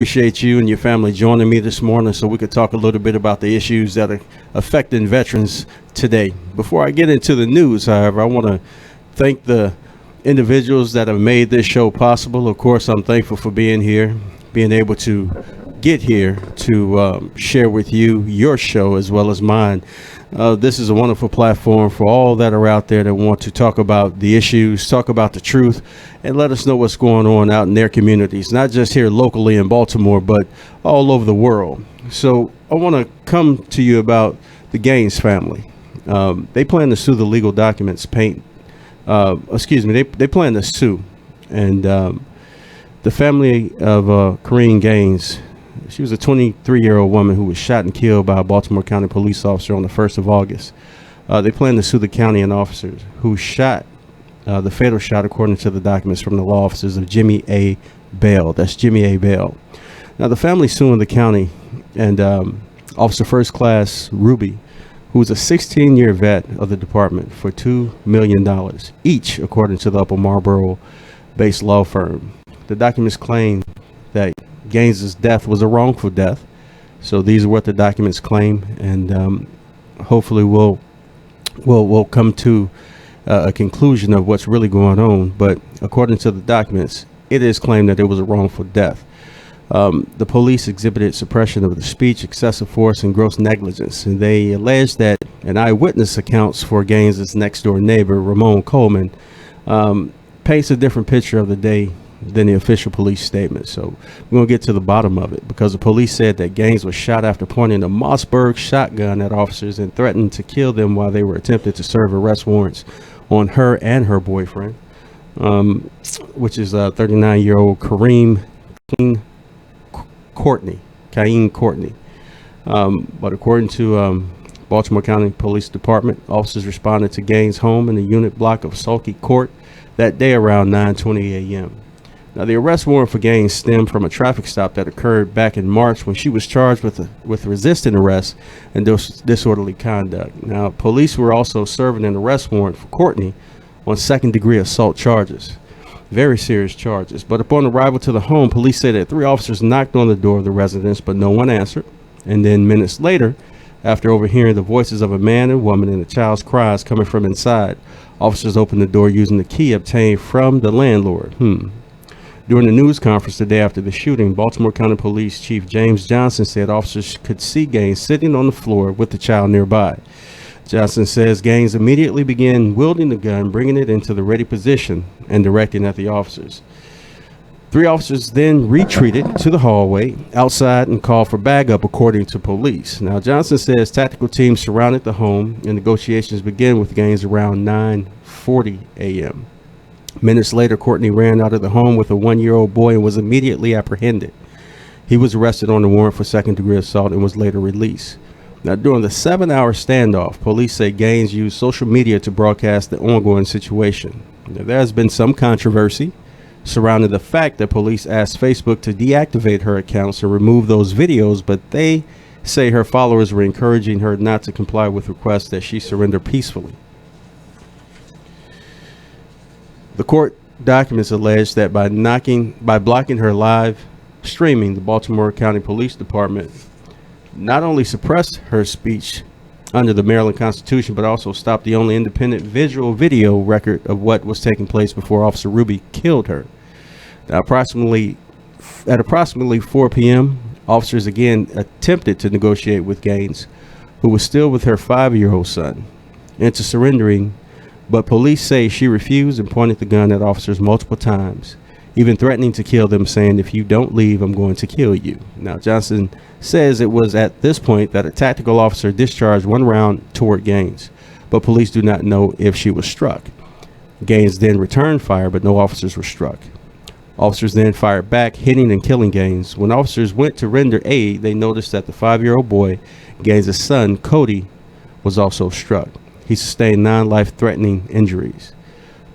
Appreciate you and your family joining me this morning so we could talk a little bit about the issues that are affecting veterans today. Before I get into the news, however, I want to thank the individuals that have made this show possible. Of course, I'm thankful for being here, being able to get here to share with you your show as well as mine. This is a wonderful platform for all that are out there that want to talk about the issues, talk about the truth, and let us know what's going on out in their communities, not just here locally in Baltimore, but all over the world. So I want to come to you about the Gaines family. They plan to sue the legal documents they plan to sue. And the family of KORRYN Gaines, she was a 23-year-old woman who was shot and killed by a Baltimore County police officer on the 1st of August. They plan to sue the county and officers who shot the fatal shot, according to the documents from the law offices of Jimmy A. Bell. That's Jimmy A. Bell. Now, the family suing the county and Officer First Class Ruby, who was a 16-year vet of the department, for $2 million each, according to the Upper Marlboro-based law firm. The documents claim that Gaines's death was a wrongful death. So these are what the documents claim, and hopefully we'll come to a conclusion of what's really going on. But according to the documents, it is claimed that it was a wrongful death. The police exhibited suppression of the speech, excessive force, and gross negligence, and they alleged that an eyewitness accounts for Gaines's next-door neighbor, Ramon Coleman, paints a different picture of the day than the official police statement. So we're going to get to the bottom of it, because the police said that Gaines was shot after pointing a Mossberg shotgun at officers and threatened to kill them while they were attempting to serve arrest warrants on her and her boyfriend, which is 39-year-old Kaine Courtney. But according to Baltimore County Police Department, officers responded to Gaines' home in the unit block of Sulky Court that day around 9:20 a.m. Now, the arrest warrant for Gaines stemmed from a traffic stop that occurred back in March when she was charged with resisting arrest and disorderly conduct. Now, police were also serving an arrest warrant for Courtney on second-degree assault charges, very serious charges. But upon arrival to the home, police said that 3 officers knocked on the door of the residence, but no one answered. And then minutes later, after overhearing the voices of a man and woman and a child's cries coming from inside, officers opened the door using the key obtained from the landlord. During the news conference the day after the shooting, Baltimore County Police Chief James Johnson said officers could see Gaines sitting on the floor with the child nearby. Johnson says Gaines immediately began wielding the gun, bringing it into the ready position and directing at the officers. 3 officers then retreated to the hallway outside and called for backup, according to police. Now, Johnson says tactical teams surrounded the home and negotiations began with Gaines around 9:40 a.m. Minutes later, Courtney ran out of the home with a 1-year-old boy and was immediately apprehended. He was arrested on a warrant for second-degree assault and was later released. Now, during the 7-hour standoff, police say Gaines used social media to broadcast the ongoing situation. Now, there has been some controversy surrounding the fact that police asked Facebook to deactivate her accounts and remove those videos, but they say her followers were encouraging her not to comply with requests that she surrender peacefully. The court documents allege that by blocking her live streaming, the Baltimore County Police Department not only suppressed her speech under the Maryland Constitution, but also stopped the only independent visual video record of what was taking place before Officer Ruby killed her. Now, at approximately 4 p.m., officers again attempted to negotiate with Gaines, who was still with her 5-year-old son, into surrendering, but police say she refused and pointed the gun at officers multiple times, even threatening to kill them, saying, "If you don't leave, I'm going to kill you." Now, Johnson says it was at this point that a tactical officer discharged 1 round toward Gaines, but police do not know if she was struck. Gaines then returned fire, but no officers were struck. Officers then fired back, hitting and killing Gaines. When officers went to render aid, they noticed that the 5-year-old boy, Gaines' son, Cody, was also struck. He sustained 9 life-threatening injuries.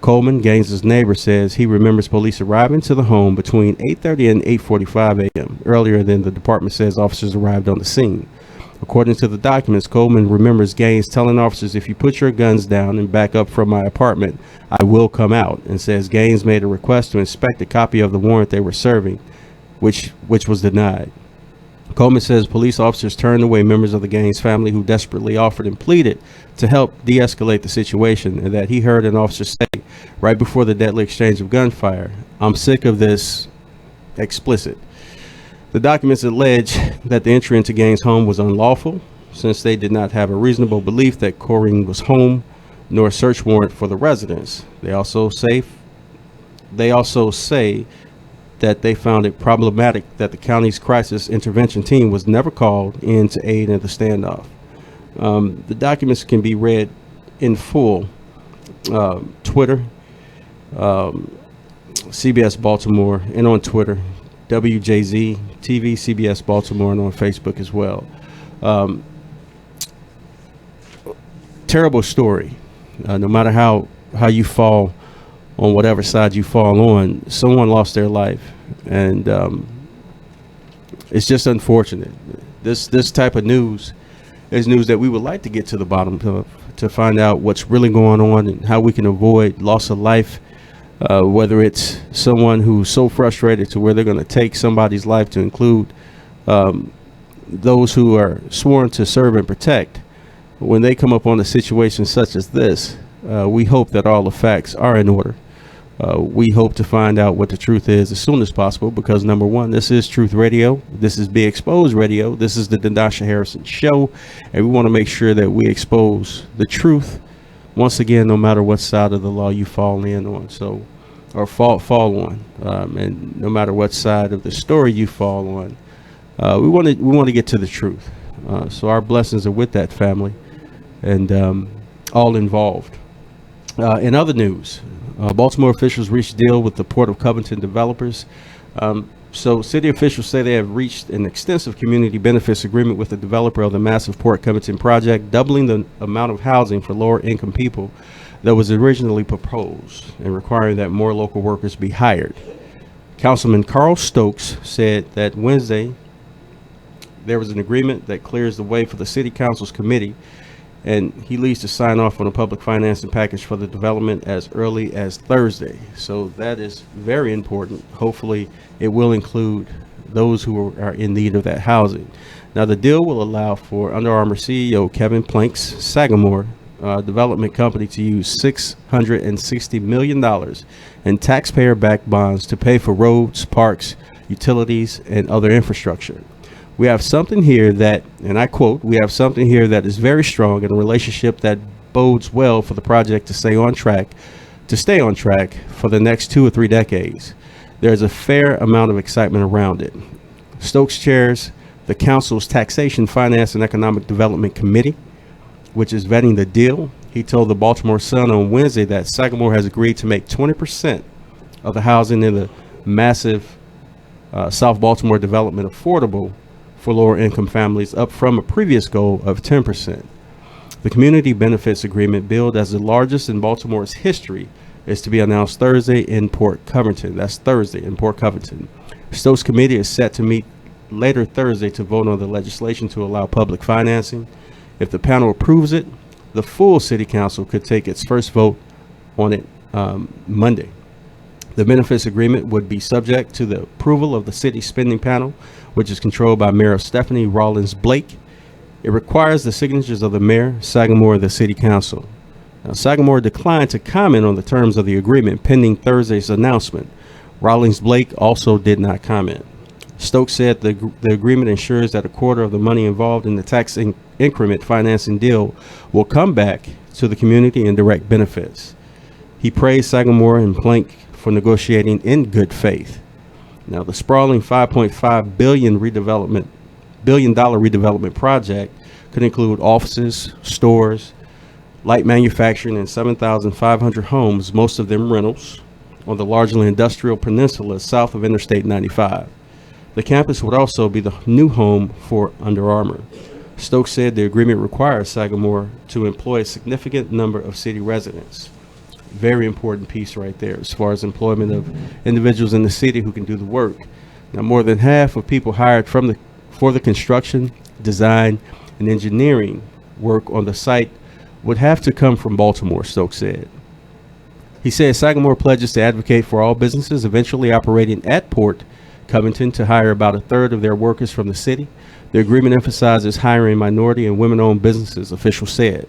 Coleman, Gaines' neighbor, says he remembers police arriving to the home between 8:30 and 8:45 a.m. Earlier than the department says officers arrived on the scene. According to the documents, Coleman remembers Gaines telling officers, "If you put your guns down and back up from my apartment, I will come out," and says Gaines made a request to inspect a copy of the warrant they were serving, which was denied. Coleman says police officers turned away members of the gang's family who desperately offered and pleaded to help de-escalate the situation, and that he heard an officer say right before the deadly exchange of gunfire, "I'm sick of this," explicit. The documents allege that the entry into Gaines' home was unlawful since they did not have a reasonable belief that KORRYN was home, nor a search warrant for the residence. They also say that they found it problematic that the county's crisis intervention team was never called in to aid in the standoff. The documents can be read in full. Twitter, CBS Baltimore, and on Twitter, WJZ TV, CBS Baltimore, and on Facebook as well. Terrible story. No matter how you fall on whatever side you fall on, someone lost their life, and it's just unfortunate. This type of news is news that we would like to get to the bottom of, to find out what's really going on and how we can avoid loss of life, whether it's someone who's so frustrated to where they're going to take somebody's life, to include those who are sworn to serve and protect. When they come up on a situation such as this, we hope that all the facts are in order. We hope to find out what the truth is as soon as possible, because number one, this is Truth Radio. This is Be Exposed Radio. This is the Denasha Harrison Show, and we want to make sure that we expose the truth once again, no matter what side of the law you fall in on, or fall on, and no matter what side of the story you fall on, we want to get to the truth. So our blessings are with that family and all involved. In other news, Baltimore officials reached a deal with the Port of Covington developers. So city officials say they have reached an extensive community benefits agreement with the developer of the massive Port Covington project, doubling the amount of housing for lower income people that was originally proposed and requiring that more local workers be hired. Councilman Carl Stokes said that Wednesday there was an agreement that clears the way for the city council's committee, and he leads to sign off on a public financing package for the development as early as Thursday. So that is very important. Hopefully it will include those who are in need of that housing. Now the deal will allow for Under Armour CEO Kevin Plank's Sagamore development company to use $660 million in taxpayer-backed bonds to pay for roads, parks, utilities, and other infrastructure. We have something here that, and I quote, "We have something here that is very strong in a relationship that bodes well for the project to stay on track for the next 2 or 3 decades. There's a fair amount of excitement around it." Stokes chairs the council's Taxation, Finance, and Economic Development Committee, which is vetting the deal. He told the Baltimore Sun on Wednesday that Sagamore has agreed to make 20% of the housing in the massive South Baltimore development affordable for lower income families, up from a previous goal of 10%. The community benefits agreement, billed as the largest in Baltimore's history, is to be announced Thursday in Port Covington. That's Thursday in Port Covington. Stokes' committee is set to meet later Thursday to vote on the legislation to allow public financing. If the panel approves it, the full city council could take its first vote on it Monday. The benefits agreement would be subject to the approval of the city spending panel, which is controlled by Mayor Stephanie Rawlins-Blake. It requires the signatures of the mayor, Sagamore, and the city council. Now, Sagamore declined to comment on the terms of the agreement pending Thursday's announcement. Rawlins-Blake also did not comment. Stokes said the agreement ensures that a quarter of the money involved in the tax increment financing deal will come back to the community in direct benefits. He praised Sagamore and Plank for negotiating in good faith. Now, the sprawling $5.5 billion redevelopment project could include offices, stores, light manufacturing, and 7,500 homes, most of them rentals, on the largely industrial peninsula south of Interstate 95. The campus would also be the new home for Under Armour. Stokes said the agreement requires Sagamore to employ a significant number of city residents. Very important piece right there as far as employment of individuals in the city who can do the work. Now, more than half of people hired for the construction, design, and engineering work on the site would have to come from Baltimore, Stokes said. He said Sagamore pledges to advocate for all businesses eventually operating at Port Covington to hire about a third of their workers from the city. The agreement emphasizes hiring minority and women-owned businesses, officials said.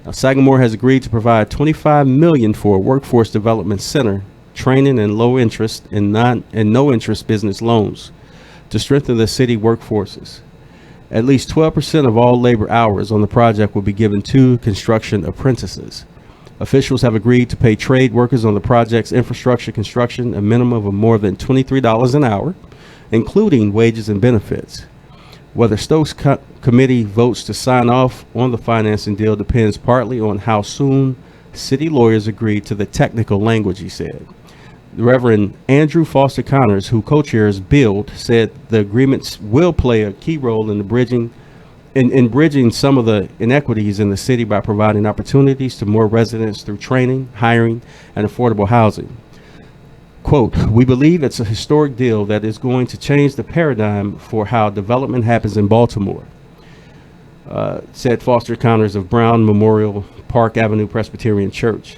Now, Sagamore has agreed to provide $25 million for a workforce development center, training and low interest and no interest business loans to strengthen the city workforces. At least 12% of all labor hours on the project will be given to construction apprentices. Officials have agreed to pay trade workers on the project's infrastructure construction a minimum of more than $23 an hour, including wages and benefits. Whether Stokes' committee votes to sign off on the financing deal depends partly on how soon city lawyers agree to the technical language, he said. The Reverend Andrew Foster Connors, who co-chairs BUILD, said the agreements will play a key role in bridging some of the inequities in the city by providing opportunities to more residents through training, hiring, and affordable housing. Quote, "We believe it's a historic deal that is going to change the paradigm for how development happens in Baltimore," said Foster Connors of Brown Memorial Park Avenue Presbyterian Church.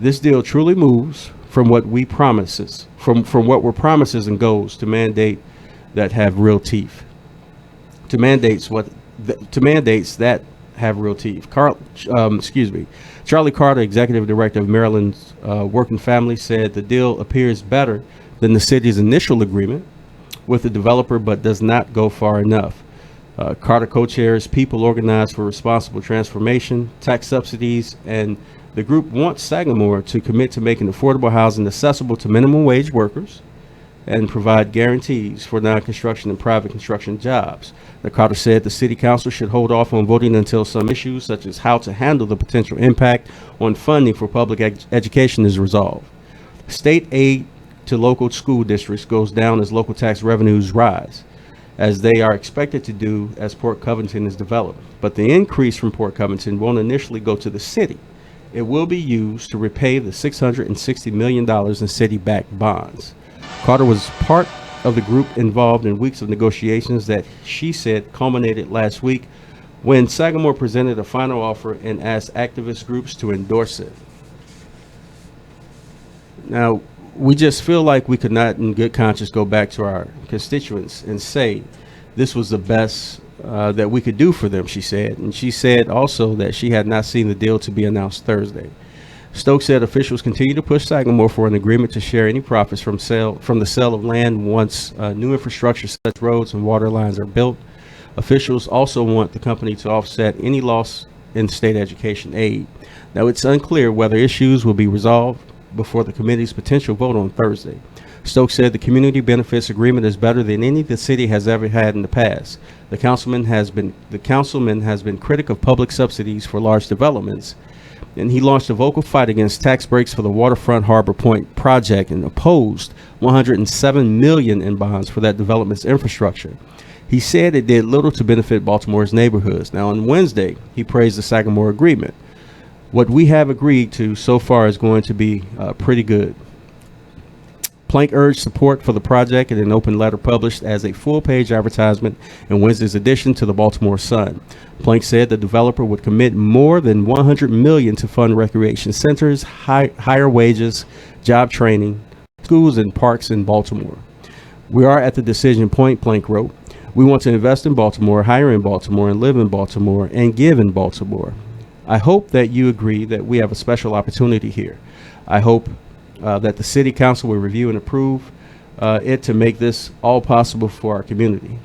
"This deal truly moves from what we promises, from what were promises and goals to mandate that have real teeth. To mandates that have real teeth." Charlie Carter, executive director of Maryland's Working Family, said the deal appears better than the city's initial agreement with the developer, but does not go far enough. Carter co-chairs People Organized for Responsible Transformation, tax subsidies, and the group wants Sagamore to commit to making affordable housing accessible to minimum wage workers and provide guarantees for non-construction and private construction jobs. The Carter said the city council should hold off on voting until some issues such as how to handle the potential impact on funding for public education is resolved. State aid to local school districts goes down as local tax revenues rise, as they are expected to do as Port Covington is developed. But the increase from Port Covington won't initially go to the city. It will be used to repay the $660 million in city-backed bonds. Carter was part of the group involved in weeks of negotiations that she said culminated last week when Sagamore presented a final offer and asked activist groups to endorse it. Now, we just feel like we could not in good conscience go back to our constituents and say this was the best that we could do for them, she said. And she said also that she had not seen the deal to be announced Thursday. Stokes said officials continue to push Sagamore for an agreement to share any profits from the sale of land once new infrastructure such as roads and water lines are built. Officials also want the company to offset any loss in state education aid. Now, it's unclear whether issues will be resolved before the committee's potential vote on Thursday. Stokes said the community benefits agreement is better than any the city has ever had in the past. The councilman has been critical of public subsidies for large developments, and he launched a vocal fight against tax breaks for the waterfront Harbor Point project and opposed $107 million in bonds for that development's infrastructure. He said it did little to benefit Baltimore's neighborhoods. Now, on Wednesday, he praised the Sagamore agreement. "What we have agreed to so far is going to be pretty good." Plank urged support for the project in an open letter published as a full-page advertisement in Wednesday's edition to the Baltimore Sun. Plank said the developer would commit more than $100 million to fund recreation centers, higher wages, job training, schools, and parks in Baltimore. "We are at the decision point," Plank wrote. "We want to invest in Baltimore, hire in Baltimore, and live in Baltimore, and give in Baltimore. I hope that you agree that we have a special opportunity here. I hope that the city council will review and approve it to make this all possible for our community."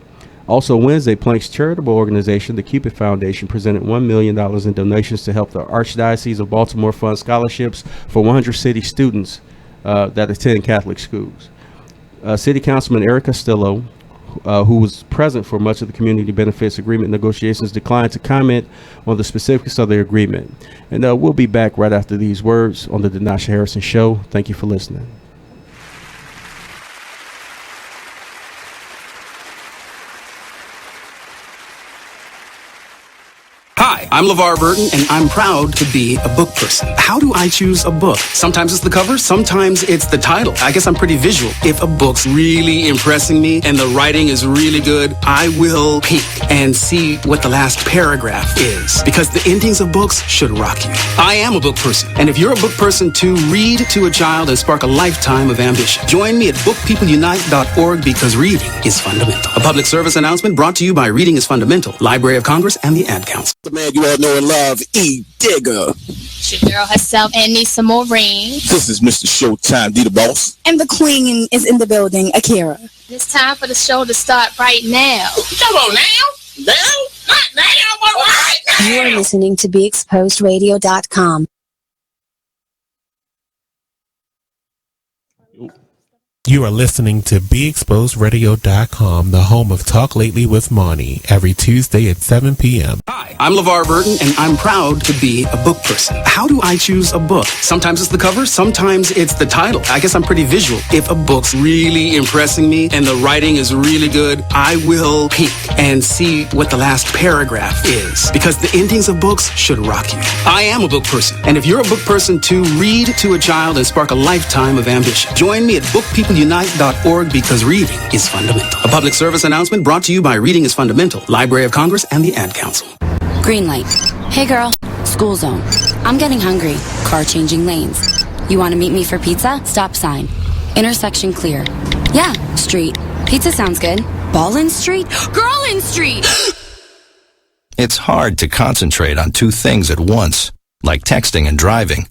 Also Wednesday, Plank's charitable organization, the Cupid Foundation, presented $1 million in donations to help the Archdiocese of Baltimore fund scholarships for 100 city students that attend Catholic schools. City Councilman Eric Costello, who was present for much of the community benefits agreement negotiations, declined to comment on the specifics of the agreement. And we'll be back right after these words on the Denasha Harrison Show. Thank you for listening. Hi, I'm LeVar Burton, and I'm proud to be a book person. How do I choose a book? Sometimes it's the cover, sometimes it's the title. I guess I'm pretty visual. If a book's really impressing me and the writing is really good, I will peek and see what the last paragraph is, because the endings of books should rock you. I am a book person, and if you're a book person too, read to a child and spark a lifetime of ambition. Join me at bookpeopleunite.org, because reading is fundamental. A public service announcement brought to you by Reading is Fundamental, Library of Congress, and the Ad Council. The man you all know and love, E. Digger. It's your girl herself, Anissa Maureen. This is Mr. Showtime, D the Boss. And the queen is in the building, Akira. It's time for the show to start right now. Come on now. Now? Not now, but right now. You are listening to BeExposedRadio.com. You are listening to BeExposedRadio.com, the home of Talk Lately with Monty, every Tuesday at 7 p.m. Hi, I'm LeVar Burton, and I'm proud to be a book person. How do I choose a book? Sometimes it's the cover, sometimes it's the title. I guess I'm pretty visual. If a book's really impressing me and the writing is really good, I will peek and see what the last paragraph is, because the endings of books should rock you. I am a book person, and if you're a book person too, read to a child and spark a lifetime of ambition. Join me at bookpeopleunite.org, because reading is fundamental. A public service announcement brought to you by Reading is Fundamental, Library of Congress, and the Ad Council. Green light. Hey girl, school zone. I'm getting hungry. Car changing lanes. You want to meet me for pizza? Stop sign. Intersection clear. Yeah, street. Pizza sounds good. Ballin Street? Girlin Street! It's hard to concentrate on two things at once, like texting and driving.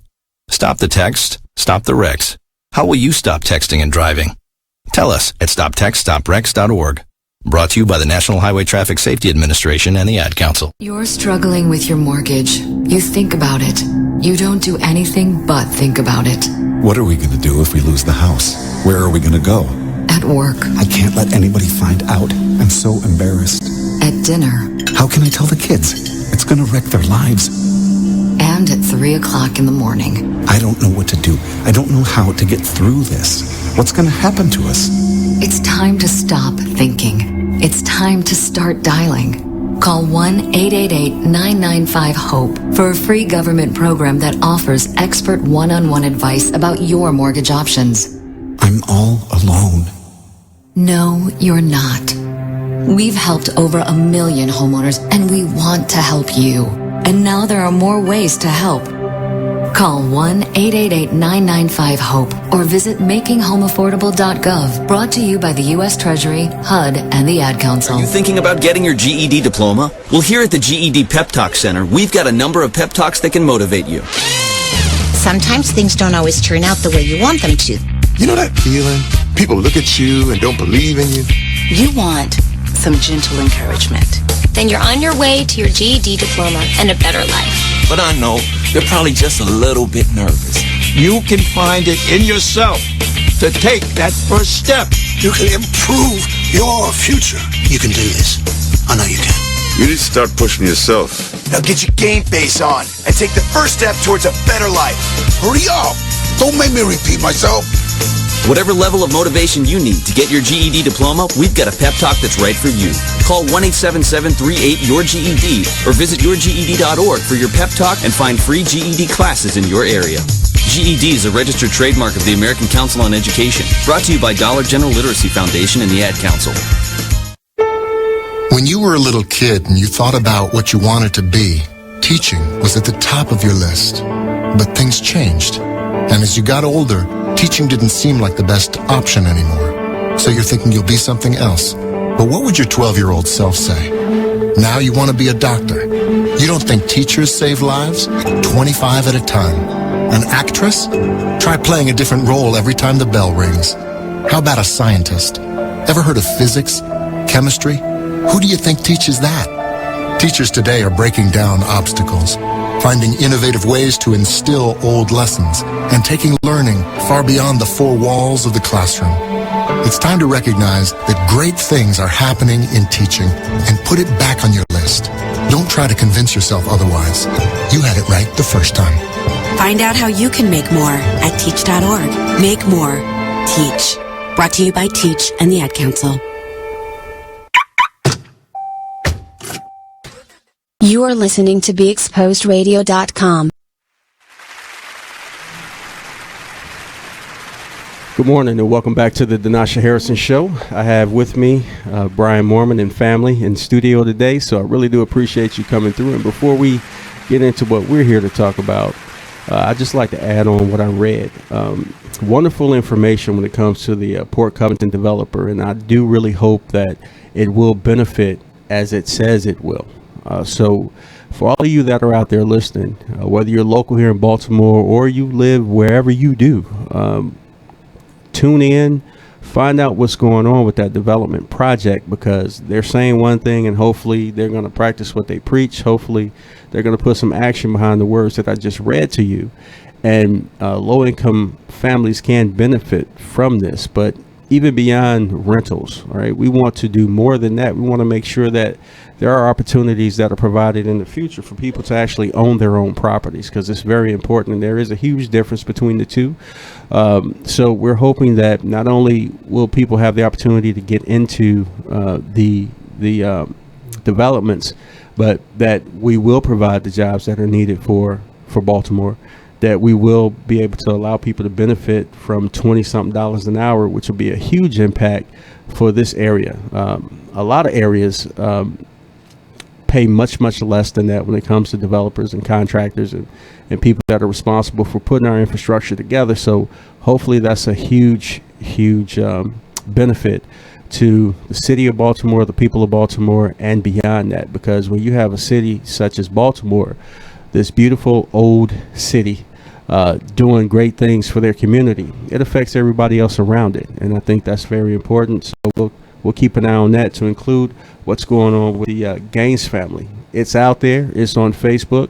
Stop the text, stop the wrecks. How will you stop texting and driving? Tell us at stoptextstopwrecks.org. Brought to you by the National Highway Traffic Safety Administration and the Ad Council. You're struggling with your mortgage. You think about it. You don't do anything but think about it. What are we going to do if we lose the house? Where are we going to go? At work. I can't let anybody find out. I'm so embarrassed. At dinner. How can I tell the kids? It's going to wreck their lives. And at 3 o'clock in the morning. I don't know what to do. I don't know how to get through this. What's going to happen to us? It's time to stop thinking. It's time to start dialing. Call 1-888-995-HOPE for a free government program that offers expert one-on-one advice about your mortgage options. I'm all alone. No, you're not. We've helped over 1 million homeowners, and we want to help you. And now there are more ways to help. Call 1-888-995-HOPE or visit makinghomeaffordable.gov. Brought to you by the U.S. Treasury, HUD, and the Ad Council. Are you thinking about getting your GED diploma? Well, here at the GED Pep Talk Center, we've got a number of pep talks that can motivate you. Sometimes things don't always turn out the way you want them to. You know that feeling? People look at you and don't believe in you. You want some gentle encouragement. Then you're on your way to your GED diploma and a better life. But I know they're probably just a little bit nervous. You can find it in yourself to take that first step. You can improve your future. You can do this. I know you can. You need to start pushing yourself. Now get your game face on and take the first step towards a better life. Hurry up! Don't make me repeat myself. Whatever level of motivation you need to get your GED diploma, we've got a pep talk that's right for you. Call 1-877-38-YOUR-GED or visit yourged.org for your pep talk and find free GED classes in your area. GED is a registered trademark of the American Council on Education. Brought to you by Dollar General Literacy Foundation and the Ad Council. When you were a little kid and you thought about what you wanted to be, teaching was at the top of your list. But things changed. And as you got older, teaching didn't seem like the best option anymore. So you're thinking you'll be something else. But what would your 12-year-old self say? Now you want to be a doctor. You don't think teachers save lives? 25 at a time. An actress? Try playing a different role every time the bell rings. How about a scientist? Ever heard of physics? Chemistry? Who do you think teaches that? Teachers today are breaking down obstacles, finding innovative ways to instill old lessons, and taking learning far beyond the four walls of the classroom. It's time to recognize that great things are happening in teaching and put it back on your list. Don't try to convince yourself otherwise. You had it right the first time. Find out how you can make more at teach.org. Make more. Teach. Brought to you by Teach and the Ad Council. You are listening to BeExposedRadio.com. Good morning and welcome back to the Denasha Harrison Show. I have with me Brian Mormon and family in studio today, so I really do appreciate you coming through. And before we get into what we're here to talk about, I'd just like to add on what I read. Wonderful information when it comes to the Port Covington developer, and I do really hope that it will benefit as it says it will. So for all of you that are out there listening, whether you're local here in Baltimore or you live wherever you do, tune in, find out what's going on with that development project, because they're saying one thing and hopefully they're going to practice what they preach. Hopefully they're going to put some action behind the words that I just read to you. And low-income families can benefit from this, but even beyond rentals, all right, we want to do more than that. We want to make sure that there are opportunities that are provided in the future for people to actually own their own properties, because it's very important, and there is a huge difference between the two. So we're hoping that not only will people have the opportunity to get into the developments, but that we will provide the jobs that are needed for Baltimore, that we will be able to allow people to benefit from $20-something an hour, which will be a huge impact for this area. A lot of areas pay much less than that when it comes to developers and contractors and people that are responsible for putting our infrastructure together. So hopefully that's a huge benefit to the city of Baltimore, the people of Baltimore, and beyond that, because when you have a city such as Baltimore, this beautiful old city, doing great things for their community, it affects everybody else around it, and I think that's very important. So we'll keep an eye on that, to include what's going on with the Gaines family. It's out there. It's on Facebook.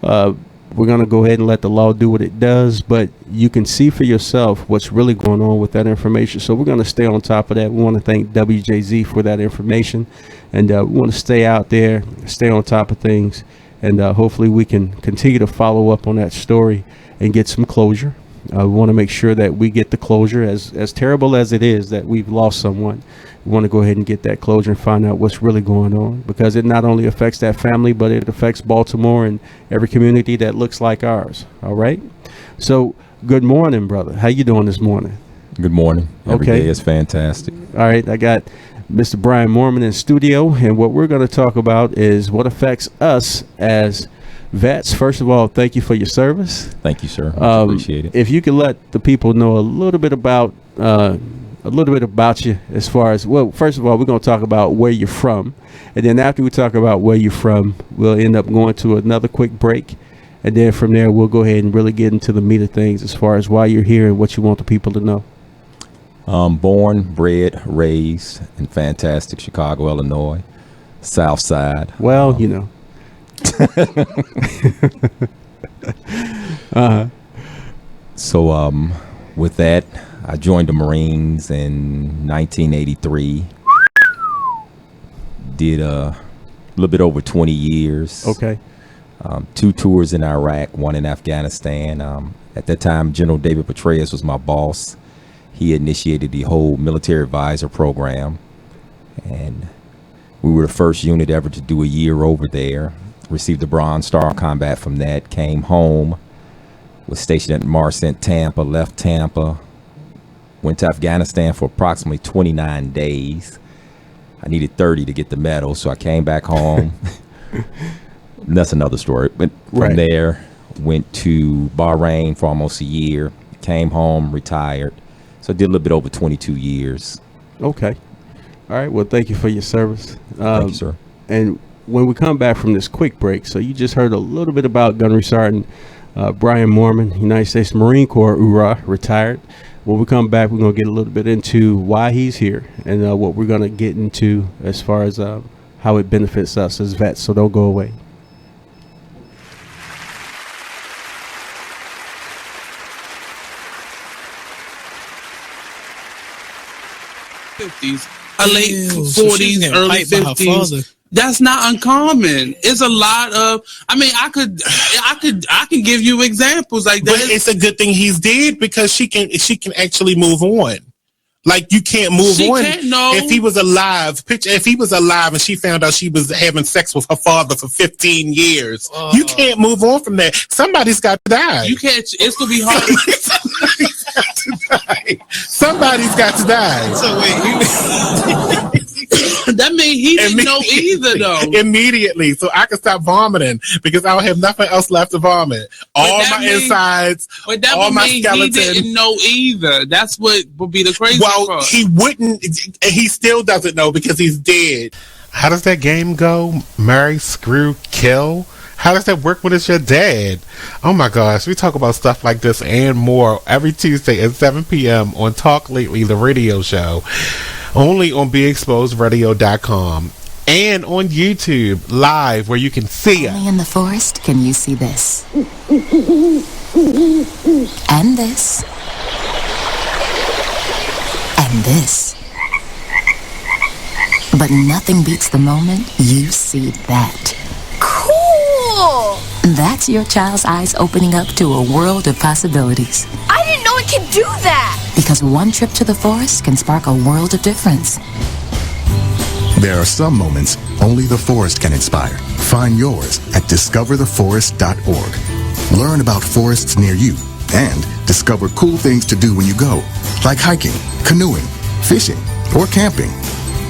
We're going to go ahead and let the law do what it does, but you can see for yourself what's really going on with that information. So we're going to stay on top of that. We want to thank WJZ for that information, and we want to stay out there, stay on top of things, and hopefully we can continue to follow up on that story and get some closure. We want to make sure that we get the closure, as terrible as it is that we've lost someone. We want to go ahead and get that closure and find out what's really going on, because it not only affects that family, but it affects Baltimore and every community that looks like ours. All right. So good morning, brother. How you doing this morning? Good morning. Every day is fantastic. All right. I got Mr. Brian Mormon in studio, and what we're going to talk about is what affects us as vets. First of all, thank you for your service. Thank you, sir. I appreciate it. If you could let the people know a little bit about you, as far as, well, first of all, we're going to talk about where you're from, and then after we talk about where you're from, we'll end up going to another quick break, and then from there we'll go ahead and really get into the meat of things as far as why you're here and what you want the people to know. Born, bred, raised in fantastic Chicago, Illinois, South Side. Well, you know. So with that, I joined the Marines in 1983. Did a little bit over 20 years. Okay. 2 tours in Iraq, 1 in Afghanistan. At that time, General David Petraeus was my boss. He initiated the whole military advisor program, and we were the first unit ever to do a year over there. Received the Bronze Star of Combat from that. Came home, was stationed at Marcent, Tampa, left Tampa, went to Afghanistan for approximately 29 days. I needed 30 to get the medal, so I came back home. That's another story. But from there, went to Bahrain for almost a year, came home, retired. So I did a little bit over 22 years. Okay. All right. Well, thank you for your service. Thank you, sir. And when we come back from this quick break, so you just heard a little bit about Gunnery Sergeant Brian Mormon, United States Marine Corps, retired. When we come back, we're going to get a little bit into why he's here and what we're going to get into as far as how it benefits us as vets. So don't go away. Late 40s, early 50s. That's not uncommon. It's a lot of. I mean, I can give you examples like that. But it's a good thing he's dead, because she can actually move on. Like, you can't move She on. can't know. If he was alive, if he was alive and she found out she was having sex with her father for 15 years, you can't move on from that. Somebody's got to die. You can't. It's gonna be hard. Somebody's got to die. So wait, that means he didn't know either, though. Immediately, so I can stop vomiting because I don't have nothing else left to vomit. All my insides, but that all would my mean skeleton. he didn't know either. That's what would be the crazy Well, part. he wouldn't. He still doesn't know because he's dead. How does that game go? Marry, screw, kill? How does that work when it's your dad? Oh my gosh, we talk about stuff like this and more every Tuesday at 7 p.m. on Talk Lately, the radio show. Only on BeExposedRadio.com and on YouTube live where you can see us. Only in the forest can you see this. And this. And this. But nothing beats the moment you see that. Cool! That's your child's eyes opening up to a world of possibilities. I didn't know it could do that! Because one trip to the forest can spark a world of difference. There are some moments only the forest can inspire. Find yours at discovertheforest.org. Learn about forests near you and discover cool things to do when you go, like hiking, canoeing, fishing, or camping.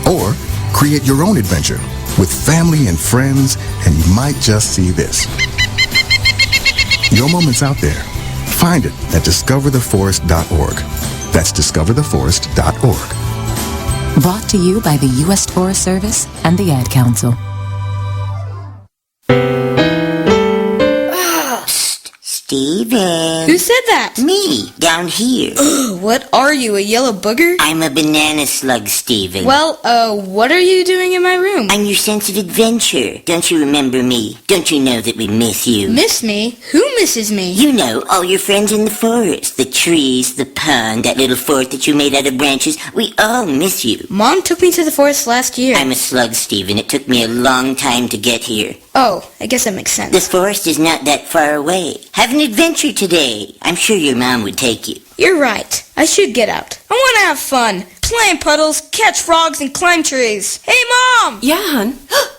Or create your own adventure with family and friends, and you might just see this. Your moment's out there. Find it at discovertheforest.org. That's discovertheforest.org. Brought to you by the U.S. Forest Service and the Ad Council. Steven. Who said that? Me, down here. What are you, a yellow booger? I'm a banana slug, Steven. Well, what are you doing in my room? I'm your sense of adventure. Don't you remember me? Don't you know that we miss you? Miss me? Who misses me? You know, all your friends in the forest. The trees, the pond, that little fort that you made out of branches. We all miss you. Mom took me to the forest last year. I'm a slug, Steven. It took me a long time to get here. Oh, I guess that makes sense. The forest is not that far away. Have an adventure today. I'm sure your mom would take you. You're right. I should get out. I want to have fun. Play in puddles, catch frogs, and climb trees. Hey, Mom! Yeah, hon?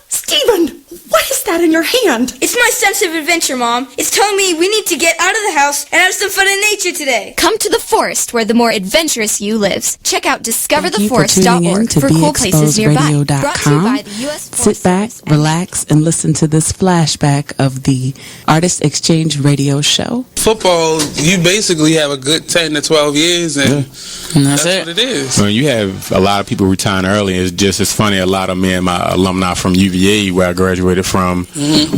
Steven, what is that in your hand? It's my sense of adventure, Mom. It's telling me we need to get out of the house and have some fun in nature today. Come to the forest where the more adventurous you lives. Check out Thank discovertheforest.org you for for tuning in cool to places nearby. BeExposedRadio.com. Brought to you by the U.S. Sit back, relax, and listen to this flashback of the Artist Exchange Radio Show. Football, you basically have a good 10 to 12 years, and that's what it is. When you have a lot of people retiring early, it's funny. A lot of me and my alumni from UVA, where I graduated from,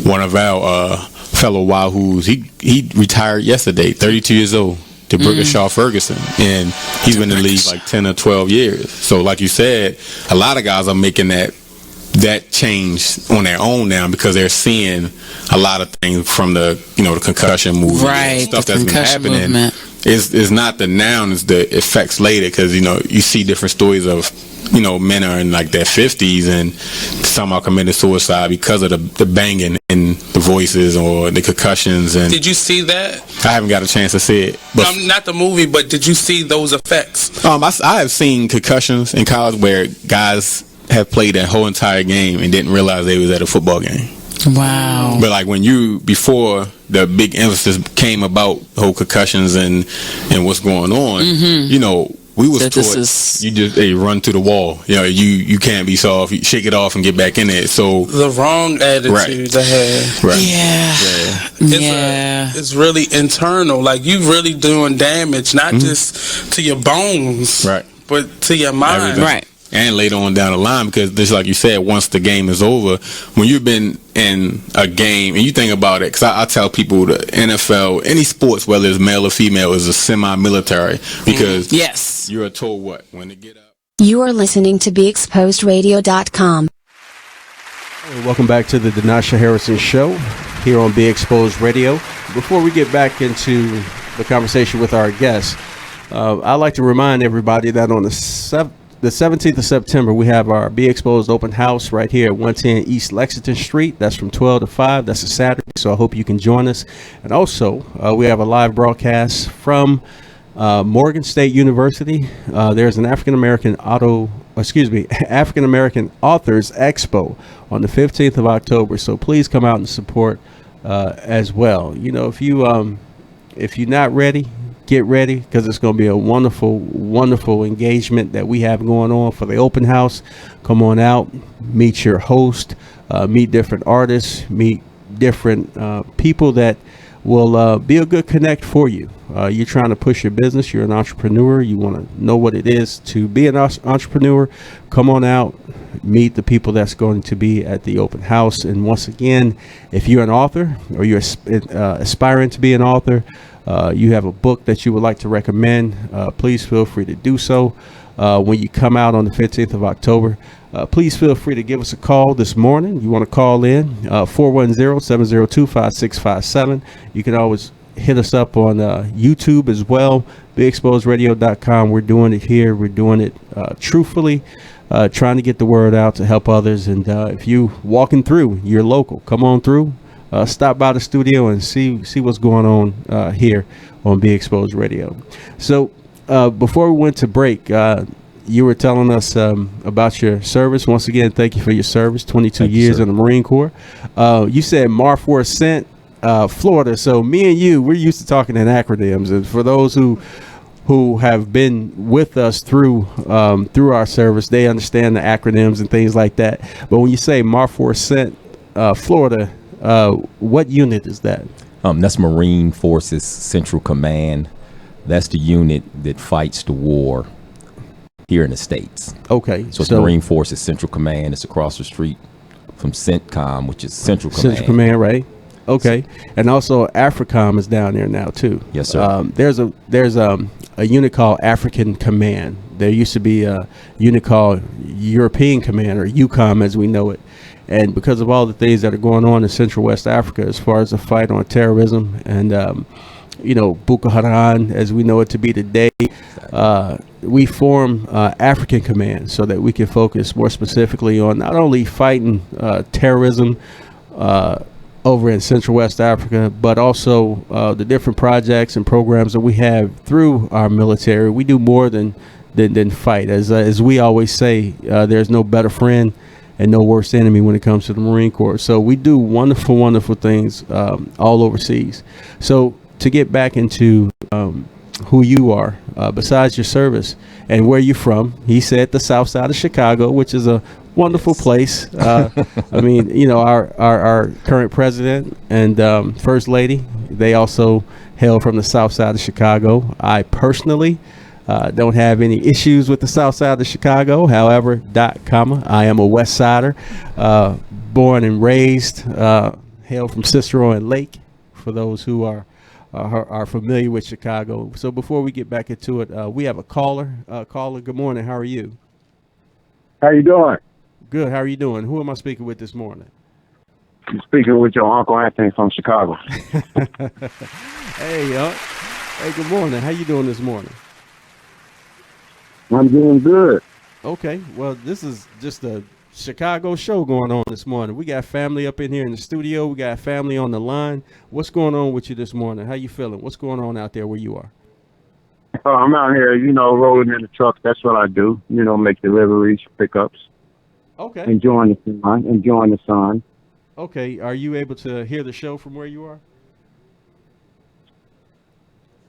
one of our fellow Wahoos, he retired yesterday, 32 years old, to Brickashaw Ferguson, and he's been in the league like 10 or 12 years. So like you said, a lot of guys are making that change on their own now because they're seeing a lot of things from the the concussion movement, right? Stuff that's been happening. Movement. It's not the noun, it's the effects later, because you see different stories of men are in like their 50s and some are committed suicide because of the banging in the voices or the concussions. And did you see that? I haven't got a chance to see it. But not the movie, but did you see those effects? I have seen concussions in college where guys have played that whole entire game and didn't realize they was at a football game. Wow. But like before the big emphasis came about whole concussions and what's going on, we was taught you just run to the wall. You can't be soft. You shake it off and get back in it. So the wrong attitude to have. Right. It's really internal. Like you really doing damage, not just to your bones, right, but to your mind. Everything. Right. And later on down the line, because just like you said, once the game is over, when you've been in a game and you think about it, because I tell people the NFL, any sports, whether it's male or female, is a semi-military, because you're told when to get up. You are listening to BeExposedRadio.com. Hey, welcome back to the Denasha Harrison Show here on Be Exposed Radio. Before we get back into the conversation with our guests, I'd like to remind everybody that on the 17th of September, we have our Be Exposed open house right here at 110 East Lexington Street. That's from 12 to 5. That's a Saturday, so I hope you can join us. And also, we have a live broadcast from Morgan State University. There's an African American African American Authors Expo on the 15th of October. So please come out and support as well. You know, if you're not ready, get ready, because it's going to be a wonderful, wonderful engagement that we have going on for the open house. Come on out, meet your host, meet different artists, meet different people that will be a good connect for you. You're trying to push your business. You're an entrepreneur. You want to know what it is to be an entrepreneur. Come on out, meet the people that's going to be at the open house. And once again, if you're an author or you're aspiring to be an author, you have a book that you would like to recommend, please feel free to do so. When you come out on the 15th of October, please feel free to give us a call this morning. You want to call in 410-702-5657. You can always hit us up on YouTube as well, BeExposedRadio.com. We're doing it here. We're doing it truthfully, trying to get the word out to help others. And if you walking through, you're local, come on through. Stop by the studio and see what's going on here on Be Exposed Radio. So before we went to break, you were telling us about your service. Once again, thank you for your service, 22 years in the Marine Corps. You said Marforce Cent, Florida. So me and you, we're used to talking in acronyms. And for those who have been with us through our service, they understand the acronyms and things like that. But when you say Marforce Cent, Florida, what unit is that? That's Marine Forces Central Command. That's the unit that fights the war here in the States. Okay. So it's Marine Forces Central Command. It's across the street from CENTCOM, which is Central Command. Central Command, right? Okay. And also AFRICOM is down there now too. Yes, sir. There's a unit called African Command. There used to be a unit called European Command, or EUCOM as we know it. And because of all the things that are going on in Central West Africa as far as the fight on terrorism and, Boko Haram, as we know it to be today, we form African Command so that we can focus more specifically on not only fighting terrorism over in Central West Africa, but also the different projects and programs that we have through our military. We do more than fight. As we always say, there's no better friend and no worse enemy when it comes to the Marine Corps. So we do wonderful, wonderful things all overseas. So to get back into who you are, besides your service and where you're from, he said the south side of Chicago, which is a wonderful place. I mean, our current president and first lady, they also hail from the south side of Chicago. I personally don't have any issues with the south side of Chicago. However, I am a West Sider, born and raised, hail from Cicero and Lake, for those who are familiar with Chicago. So before we get back into it, we have a caller. Caller, good morning. How are you? How you doing? Good. How are you doing? Who am I speaking with this morning? I'm speaking with your Uncle Anthony from Chicago. Hey, good morning. How you doing this morning? I'm doing good. Okay. Well, this is just a Chicago show going on this morning. We got family up in here in the studio. We got family on the line. What's going on with you this morning? How you feeling? What's going on out there where you are? I'm out here, rolling in the truck. That's what I do. Make deliveries, pickups. Okay. Enjoying the sun. Okay. Are you able to hear the show from where you are?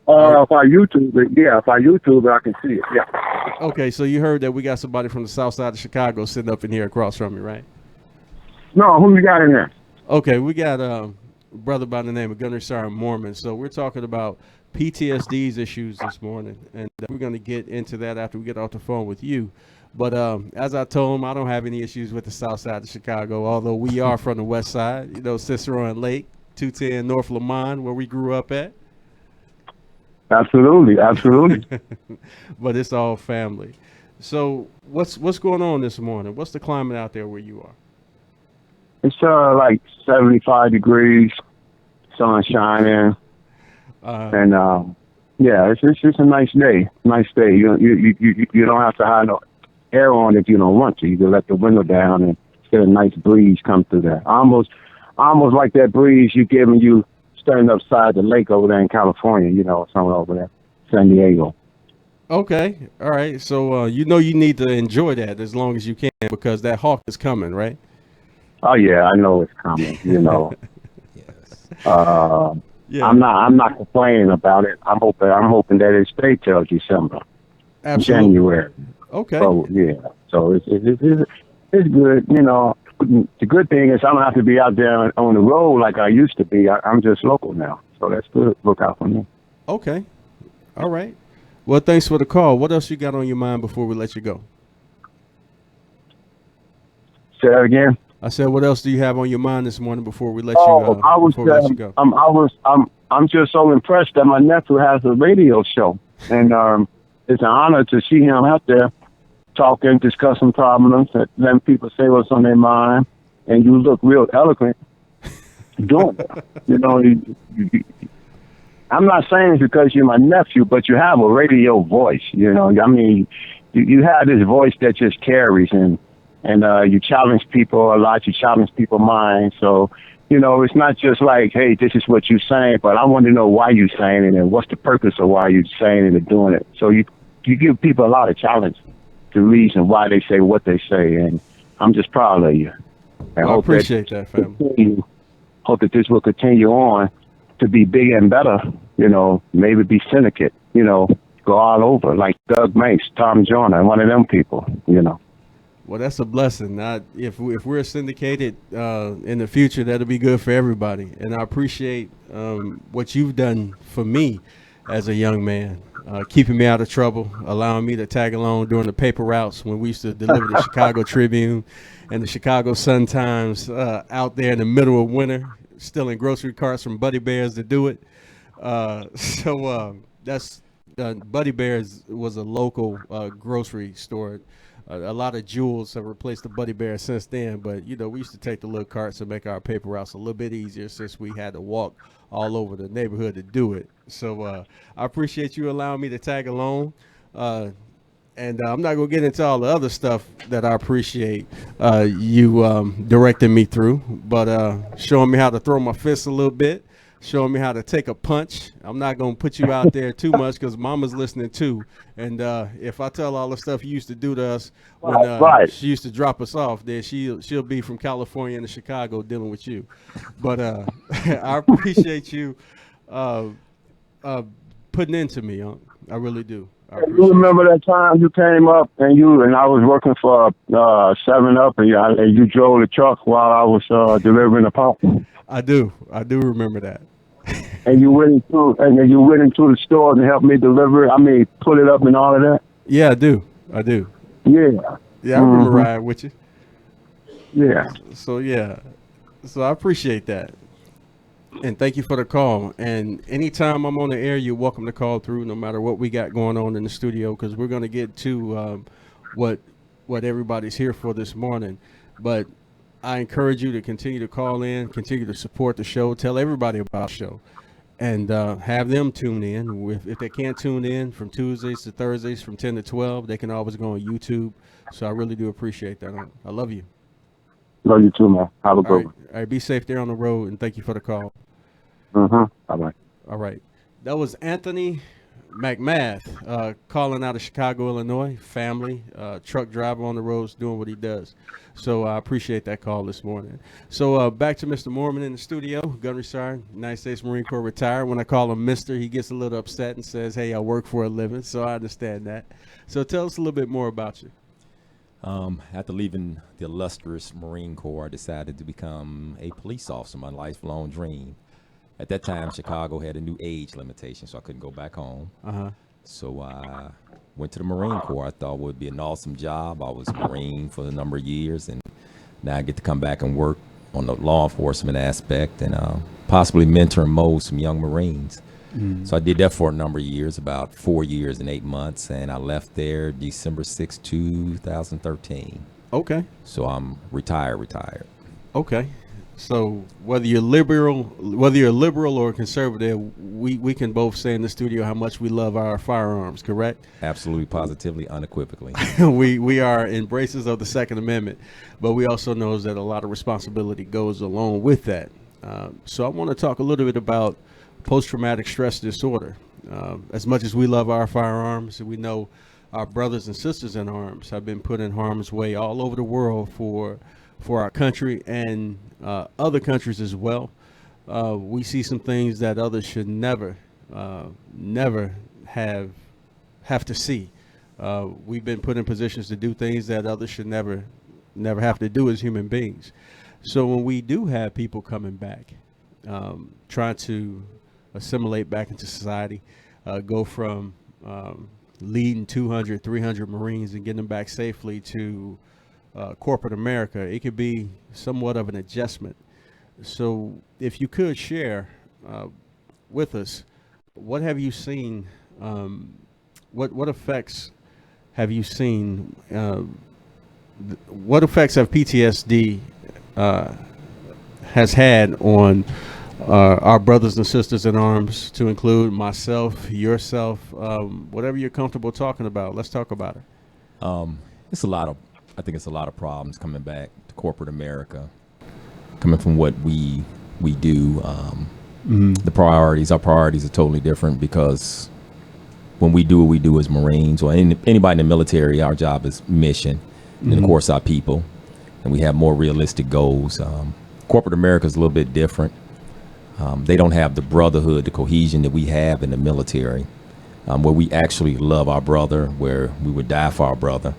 If I YouTube it, I can see it. Yeah. Okay, so you heard that we got somebody from the south side of Chicago sitting up in here across from me, right? No, who you got in there? Okay, we got a brother by the name of Gunner Sergeant Mormon. So we're talking about PTSD's issues this morning, and we're going to get into that after we get off the phone with you. But as I told him, I don't have any issues with the south side of Chicago, although we are from the west side, Cicero and Lake, 210 North Lamont, where we grew up at. Absolutely. But it's all family. So what's going on this morning? What's the climate out there where you are? It's like 75 degrees, sun shining, and it's just a nice day. You don't have to have no air on if you don't want to. You can let the window down and get a nice breeze come through there. Almost like that breeze you standing upside the lake over there in California, somewhere over there. San Diego. Okay, all right. So you know you need to enjoy that as long as you can because that hawk is coming, right? Oh yeah, I know it's coming. You know. Yeah. I'm not complaining about it. I'm hoping that it stays till December, Absolutely. January. Okay. So yeah, so it's good. You know, the good thing is I don't have to be out there on the road like I used to be. I'm just local now, so that's good. Look out for me. Okay. All right. Well, thanks for the call. What else you got on your mind before we let you go? Say that again. I said, what else do you have on your mind this morning before we let you go? I'm just so impressed that my nephew has a radio show, and it's an honor to see him out there talking, discussing problems, letting people say what's on their mind, and you look real eloquent doing it. You know, I'm not saying it's because you're my nephew, but you have a radio voice. You know, I mean, you have this voice that just carries and you challenge people a lot. You challenge people's minds. So, you know, it's not just like, hey, this is what you're saying, but I want to know why you're saying it and what's the purpose of why you're saying it and doing it. So you give people a lot of challenge, the reason why they say what they say, and I'm just proud of you. And I appreciate that, family. Hope that this will continue on to be bigger and better. You know, maybe be syndicate. You know, go all over like Doug Mace, Tom Joyner, one of them people. You know. Well, that's a blessing. If we're syndicated in the future, that'll be good for everybody. And I appreciate what you've done for me as a young man, keeping me out of trouble, allowing me to tag along during the paper routes when we used to deliver the Chicago Tribune and the Chicago Sun-Times out there in the middle of winter, stealing grocery carts from Buddy Bear's to do it. That's Buddy Bear's was a local grocery store. A lot of jewels have replaced the Buddy Bear since then, but you know we used to take the little carts and make our paper routes a little bit easier since we had to walk all over the neighborhood to do it. So I appreciate you allowing me to tag along, and I'm not gonna get into all the other stuff that I appreciate you directing me through, but showing me how to throw my fists a little bit. Showing me how to take a punch. I'm not going to put you out there too much because Mama's listening too. And if I tell all the stuff you used to do to us when she used to drop us off, then she'll be from California into Chicago dealing with you. But I appreciate you putting into me. I really do. You remember that time you came up and I was working for 7-Up and you drove the truck while I was delivering the pump? I do remember that. And you went into the store and helped me deliver it. I mean, put it up and all of that. Yeah, I do. Yeah. Yeah, I remember riding with you. Yeah. So I appreciate that, and thank you for the call. And anytime I'm on the air, you're welcome to call through, no matter what we got going on in the studio, because we're going to get to what everybody's here for this morning. But I encourage you to continue to call in, continue to support the show, tell everybody about the show, and have them tune in. If they can't tune in from Tuesdays to Thursdays from 10 to 12, they can always go on YouTube. So I really do appreciate that. I love you. Love you too, man. Have a good one. All right, be safe there on the road, and thank you for the call. Bye-bye. All right. That was Anthony McMath calling out of Chicago, Illinois, family, truck driver on the roads doing what he does. So I appreciate that call this morning. So back to Mr. Mormon in the studio, Gunnery Sergeant, United States Marine Corps retired. When I call him Mr., he gets a little upset and says, hey, I work for a living. So I understand that. So tell us a little bit more about you. After leaving the illustrious Marine Corps, I decided to become a police officer, my lifelong dream. At that time, Chicago had a new age limitation, so I couldn't go back home. So I went to the Marine Corps. I thought it would be an awesome job. I was a Marine for a number of years, and now I get to come back and work on the law enforcement aspect and possibly mentor and mold some young Marines. So I did that for a number of years, about 4 years and 8 months, and I left there December 6, 2013. Okay. So I'm retired. Okay. So whether you're liberal or conservative, we can both say in the studio how much we love our firearms, correct? Absolutely, positively, unequivocally. we are embracers of the Second Amendment, but we also know that a lot of responsibility goes along with that. So I want to talk a little bit about post-traumatic stress disorder. as much as we love our firearms, we know our brothers and sisters in arms have been put in harm's way all over the world for our country and other countries as well. We see some things that others should never have to see. We've been put in positions to do things that others should never have to do as human beings. So when we do have people coming back, trying to assimilate back into society, go from leading 200, 300 Marines and getting them back safely to corporate America, it could be somewhat of an adjustment. So if you could share with us, what have you seen, what effects have you seen, what effects have PTSD has had on our brothers and sisters in arms, to include myself, yourself, whatever you're comfortable talking about. Let's talk about it. I think it's a lot of problems coming back to corporate America, coming from what we do. Our priorities are totally different, because when we do what we do as Marines, or anybody in the military, our job is mission, and of course our people, and we have more realistic goals. Corporate America is a little bit different. They don't have the brotherhood, the cohesion that we have in the military, where we actually love our brother, where we would die for our brother.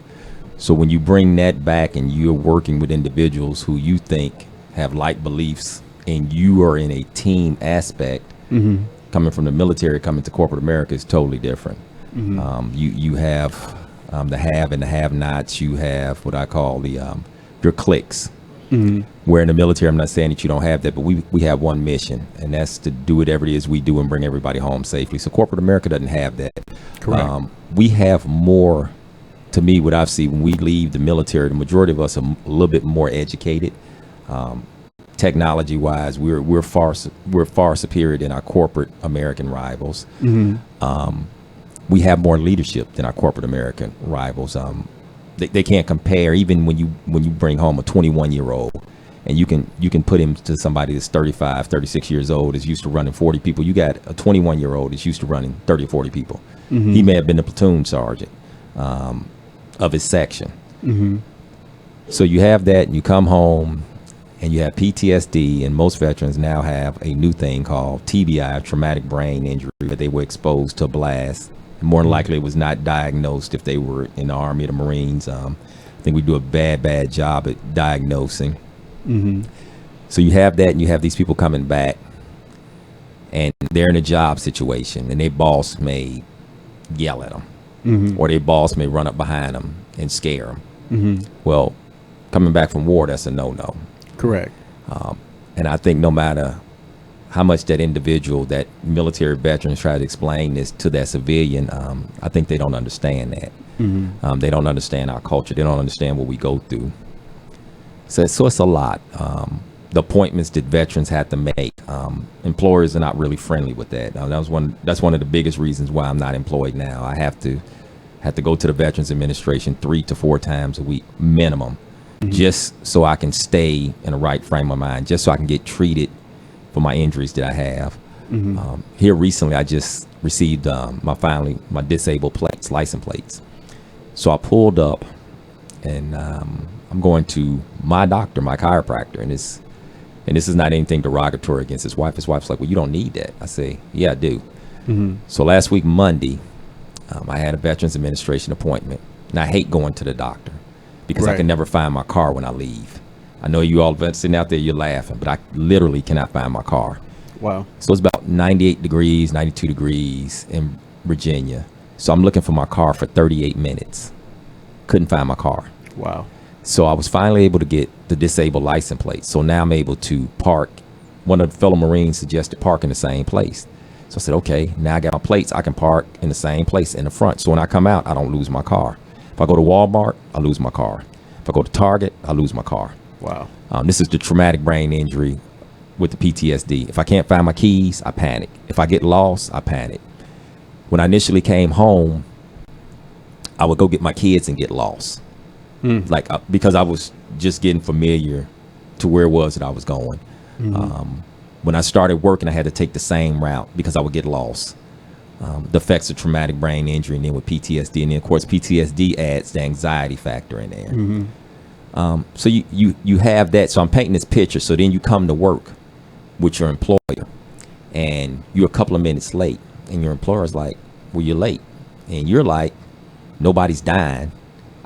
So when you bring that back and you're working with individuals who you think have like beliefs, and you are in a team aspect, coming from the military, coming to corporate America is totally different. You have the have and the have-nots. You have what I call your cliques. Where in the military, I'm not saying that you don't have that, but we have one mission, and that's to do whatever it is we do and bring everybody home safely. So corporate America doesn't have that. Correct. We have more, to me, what I've seen when we leave the military, the majority of us are a little bit more educated. Technology-wise, we're far superior than our corporate American rivals. We have more leadership than our corporate American rivals. They can't compare. Even when you bring home a 21-year-old, and you can put him to somebody that's 35, 36 years old, is used to running 40 people. You got a 21-year-old that's used to running 30 or 40 people. He may have been the platoon sergeant of his section. So you have that, and you come home, and you have PTSD, and most veterans now have a new thing called TBI, traumatic brain injury, that they were exposed to a blast. More than likely, it was not diagnosed if they were in the Army or the Marines. I think we do a bad job at diagnosing. So you have that, and you have these people coming back, and they're in a job situation, and their boss may yell at them, or their boss may run up behind them and scare them. Well, coming back from war, that's a no-no. Correct. And I think no matter how much that individual, that military veterans, try to explain this to that civilian, I think they don't understand that. They don't understand our culture. They don't understand what we go through. So it's a lot. The appointments that veterans have to make, employers are not really friendly with that. That's one of the biggest reasons why I'm not employed now. I have to go to the Veterans Administration 3 to 4 times a week minimum, just so I can stay in the right frame of mind, just so I can get treated for my injuries that I have. Here recently, I just received my disabled plates, license plates. So I pulled up, and I'm going to my doctor, my chiropractor, and this is not anything derogatory against his wife. His wife's like, "Well, you don't need that." I say, "Yeah, I do." So last week, Monday, I had a Veterans Administration appointment. And I hate going to the doctor because I can never find my car when I leave. I know you all vets sitting out there, you're laughing, but I literally cannot find my car. Wow. So it's about 98 degrees, 92 degrees in Virginia. So I'm looking for my car for 38 minutes. Couldn't find my car. Wow. So I was finally able to get the disabled license plate. So now I'm able to park. One of the fellow Marines suggested park in the same place. So I said, okay, now I got my plates. I can park in the same place in the front. So when I come out, I don't lose my car. If I go to Walmart, I lose my car. If I go to Target, I lose my car. Wow. This is the traumatic brain injury with the PTSD. If I can't find my keys, I panic. If I get lost, I panic. When I initially came home, I would go get my kids and get lost. Because I was just getting familiar to where it was that I was going. When I started working, I had to take the same route because I would get lost. the effects of traumatic brain injury, and then with PTSD, and then of course PTSD adds the anxiety factor in there. Mm-hmm. So you have that. So I'm painting this picture. So then you come to work with your employer, and you're a couple of minutes late, and your employer's like, "Well, you're late," and you're like, "Nobody's dying.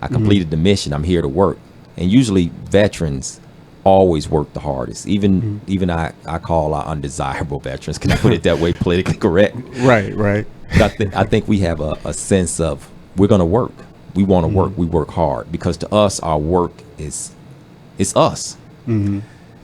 I completed the mission. I'm here to work." And usually veterans always work the hardest. Even I call our undesirable veterans. Can I put it that way, politically correct? Right. I think we have a sense of we're going to work. We want to work. We work hard because to us, our work is us. Mm-hmm.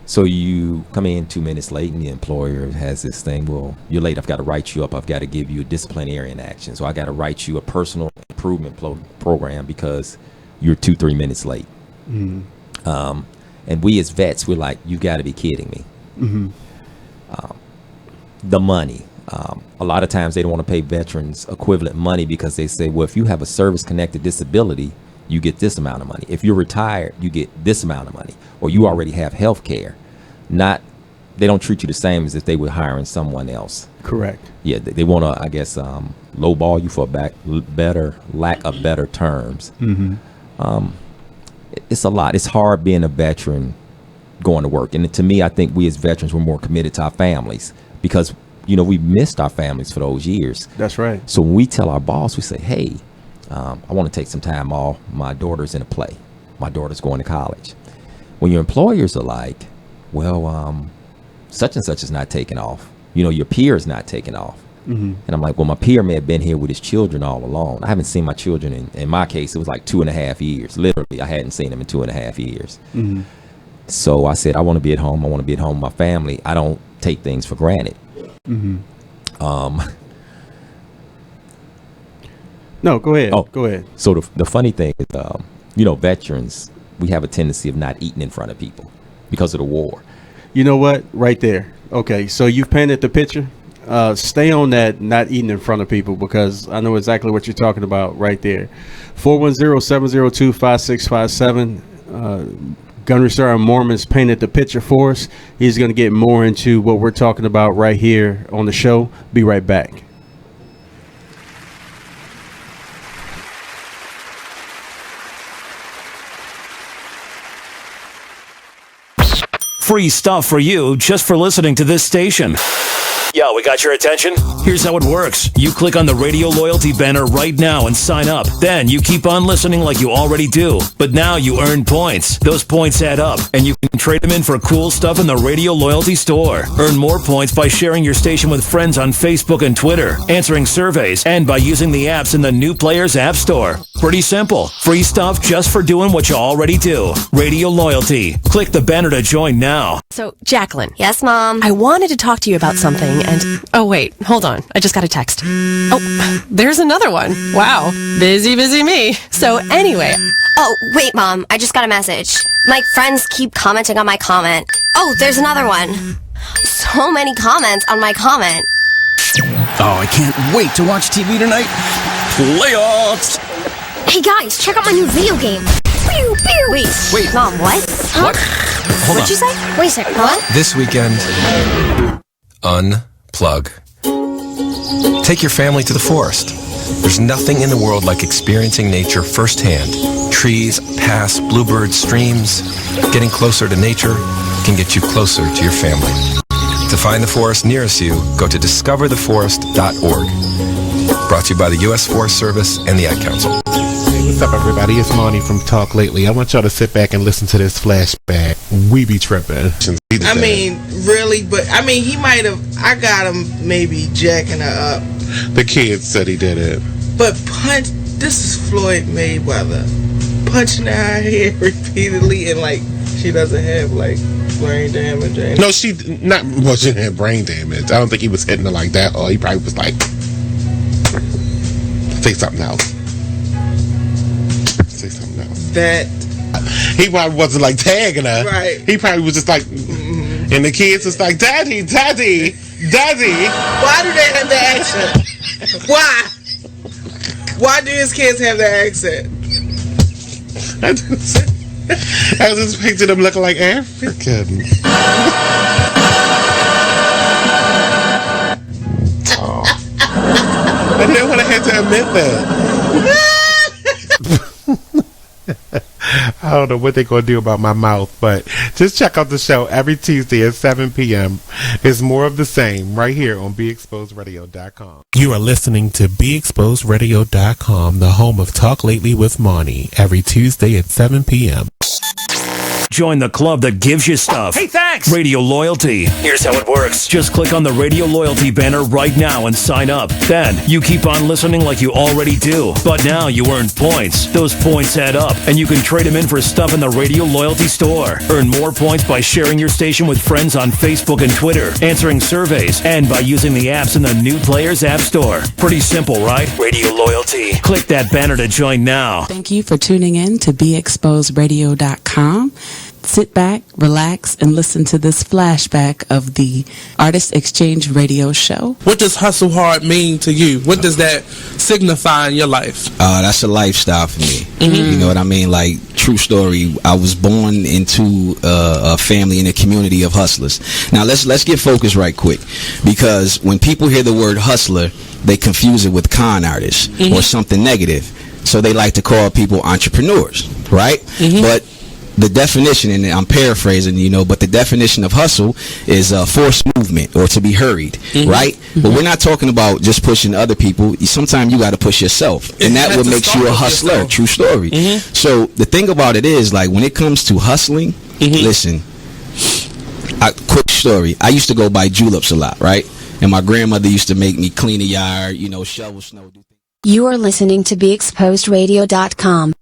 So you come in 2 minutes late, and the employer has this thing. Well, you're late. I've got to write you up. I've got to give you a disciplinary action. So I got to write you a personal improvement program because you're 2-3 minutes late. Mm-hmm. And we as vets, we're like, you got to be kidding me. Mm-hmm. The money. A lot of times they don't want to pay veterans equivalent money because they say, well, if you have a service-connected disability, you get this amount of money. If you're retired, you get this amount of money. Or you already have health care. They don't treat you the same as if they were hiring someone else. Correct. Yeah, they want to, I guess, lowball you for lack of better terms. Mm-hmm. It's a lot. It's hard being a veteran going to work. And to me, I think we as veterans, we're more committed to our families because, we missed our families for those years. That's right. So when we tell our boss, we say, hey, I want to take some time off. My daughter's in a play. My daughter's going to college. When your employers are like, well, such and such is not taking off. Your peer is not taking off. Mm-hmm. And I'm like, well, my peer may have been here with his children all along. I haven't seen my children in my case, it was like 2.5 years. Literally, I hadn't seen them in 2.5 years. Mm-hmm. So I said, I want to be at home. I want to be at home with my family. I don't take things for granted. Mm-hmm. No, go ahead. Go ahead. So the funny thing is, veterans, we have a tendency of not eating in front of people because of the war. You know what? Right there. Okay, so you've painted the picture. Stay on that, not eating in front of people, because I know exactly what you're talking about right there. 410-702-5657. Gunnery Sergeant Mormon's painted the picture for us. He's going to get more into what we're talking about right here on the show. Be right back. Free stuff for you just for listening to this station. Yo, we got your attention? Here's how it works. You click on the Radio Loyalty banner right now and sign up. Then you keep on listening like you already do. But now you earn points. Those points add up, and you can trade them in for cool stuff in the Radio Loyalty store. Earn more points by sharing your station with friends on Facebook and Twitter, answering surveys, and by using the apps in the New Players App Store. Pretty simple. Free stuff just for doing what you already do. Radio Loyalty. Click the banner to join now. So, Jacqueline. Yes, Mom? I wanted to talk to you about something, and... Oh, wait. Hold on. I just got a text. Oh, there's another one. Wow. Busy me. So, anyway... Oh, wait, Mom. I just got a message. My friends keep commenting on my comment. Oh, there's another one. So many comments on my comment. Oh, I can't wait to watch TV tonight. Playoffs! Hey, guys, check out my new video game. Pew, pew. Wait. Mom, what? Huh? What? Hold What'd you say? Wait a second, what? This weekend, unplug. Take your family to the forest. There's nothing in the world like experiencing nature firsthand. Trees, paths, bluebirds, streams. Getting closer to nature can get you closer to your family. To find the forest nearest you, go to discovertheforest.org. Brought to you by the U.S. Forest Service and the Ad Council. Hey, what's up, everybody? It's Monty from Talk Lately. I want y'all to sit back and listen to this flashback. We be tripping. I mean, really, but I mean, he might have. I got him maybe jacking her up. The kids said he did it. But this is Floyd Mayweather punching her head repeatedly, and like she doesn't have like brain damage. No, she didn't have brain damage. I don't think he was hitting her like that. Or he probably was like, say something else. Say something else. That he probably wasn't like tagging her. Right. He probably was just like, and the kids was like, Daddy. Why do they have the accent? Why? Why do his kids have the accent? I just pictured them looking like Africans. scared to admit that. I don't know what they're going to do about my mouth, but just check out the show every Tuesday at 7 p.m. It's more of the same right here on BeExposedRadio.com. You are listening to BeExposedRadio.com, the home of Talk Lately with Monty, every Tuesday at 7 p.m. Join the club that gives you stuff. Hey, thanks! Radio Loyalty. Here's how it works. Just click on the Radio Loyalty banner right now and sign up. Then, you keep on listening like you already do. But now you earn points. Those points add up, and you can trade them in for stuff in the Radio Loyalty store. Earn more points by sharing your station with friends on Facebook and Twitter, answering surveys, and by using the apps in the New Players App Store. Pretty simple, right? Radio Loyalty. Click that banner to join now. Thank you for tuning in to BeExposedRadio.com. Sit back, relax, and listen to this flashback of the Artist Exchange Radio Show. What does hustle hard mean to you? What does that signify in your life? That's a lifestyle for me. You know what I mean? Like, true story, I was born into a family and a community of hustlers. Now, let's get focused right quick, because when people hear the word hustler, they confuse it with con artist or something negative. So they like to call people entrepreneurs, right? But the definition, and I'm paraphrasing, but the definition of hustle is forced movement or to be hurried, right? But we're not talking about just pushing other people. Sometimes you got to push yourself, and that what makes you a hustler. True story. So the thing about it is, like, when it comes to hustling, listen, quick story. I used to go buy juleps a lot, right? And my grandmother used to make me clean the yard, shovel snow. You are listening to BeExposedRadio.com.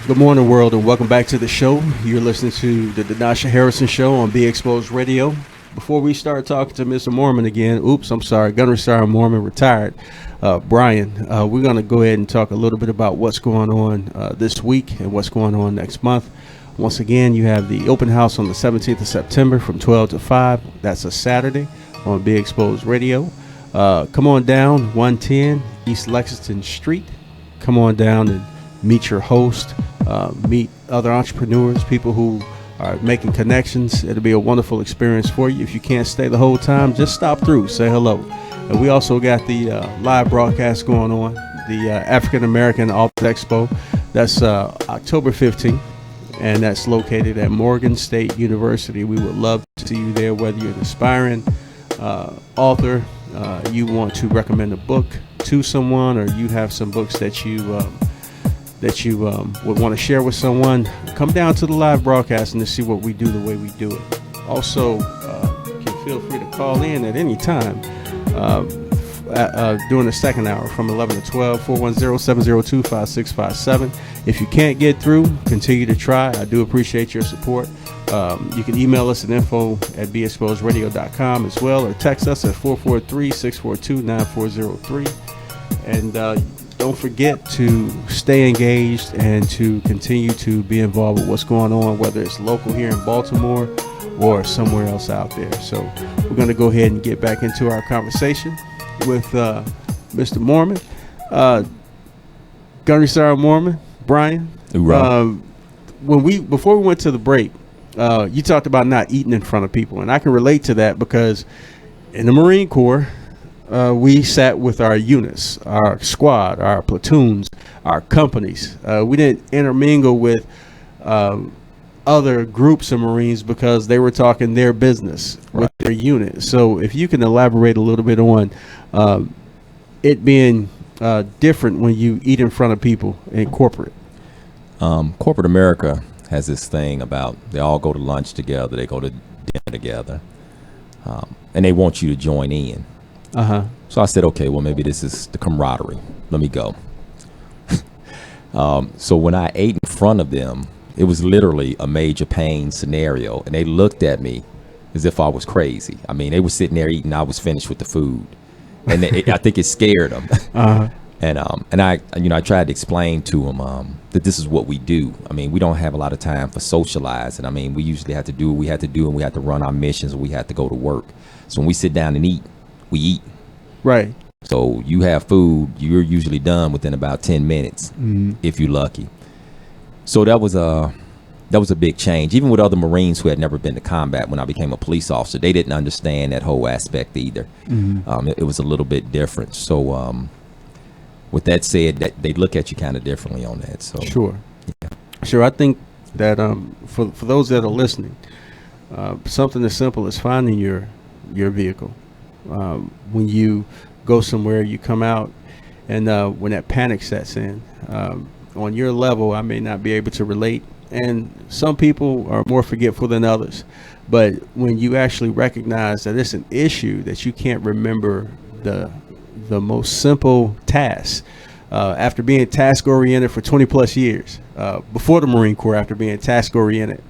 Good morning, world, and welcome back to the show. You're listening to the Denasha Harrison Show on Be Exposed Radio. Before we start talking to Mr. Mormon again, Gunnery Sergeant Mormon retired, Brian, we're going to go ahead and talk a little bit about what's going on this week and what's going on next month. Once again, you have the open house on the 17th of September from 12 to 5. That's a Saturday on Be Exposed Radio. Come on down, 110 East Lexington Street. Come on down and meet your host, meet other entrepreneurs, people who are making connections. It'll be a wonderful experience for you. If you can't stay the whole time, just stop through, say hello. And we also got the live broadcast going on, the African American Authors Expo. That's October 15th, and that's located at Morgan State University. We would love to see you there, whether you're an aspiring author, you want to recommend a book to someone, or you have some books that you would want to share with someone. Come down to the live broadcasting to see what we do the way we do it. Also, you can feel free to call in at any time during the second hour from 11 to 12, 410-702-5657. If you can't get through, continue to try. I do appreciate your support. You can email us at info@beexposedradio.com as well, or text us at 443-642-9403. And don't forget to stay engaged and to continue to be involved with what's going on, whether it's local here in Baltimore or somewhere else out there. So we're going to go ahead and get back into our conversation with Mr. Mormon. Gunnery Sergeant Mormon, Brian. Before we went to the break, you talked about not eating in front of people, and I can relate to that because in the Marine Corps, we sat with our units, our squad, our platoons, our companies. We didn't intermingle with other groups of Marines because they were talking their business with their unit. So if you can elaborate a little bit on it being different when you eat in front of people in corporate. Corporate America has this thing about they all go to lunch together, they go to dinner together, and they want you to join in. So I said, okay, well, maybe this is the camaraderie. Let me go. So when I ate in front of them, it was literally a major pain scenario, and they looked at me as if I was crazy. I mean, they were sitting there eating. I was finished with the food, and I think it scared them. And I tried to explain to them that this is what we do. I mean, we don't have a lot of time for socializing. I mean, we usually have to do what we have to do, and we have to run our missions, and we have to go to work. So when we sit down and eat, we eat. Right. So you have food, you're usually done within about 10 minutes, if you're lucky. So that was that was a big change. Even with other Marines who had never been to combat, when I became a police officer, they didn't understand that whole aspect either. It was a little bit different. So with that said, that they look at you kind of differently on that. So Sure. I think that for those that are listening, something as simple as finding your vehicle. When you go somewhere, you come out, and when that panic sets in, on your level, I may not be able to relate, and some people are more forgetful than others. But when you actually recognize that it's an issue that you can't remember the most simple tasks, after being task oriented for 20 plus years, before the Marine Corps, after being task oriented,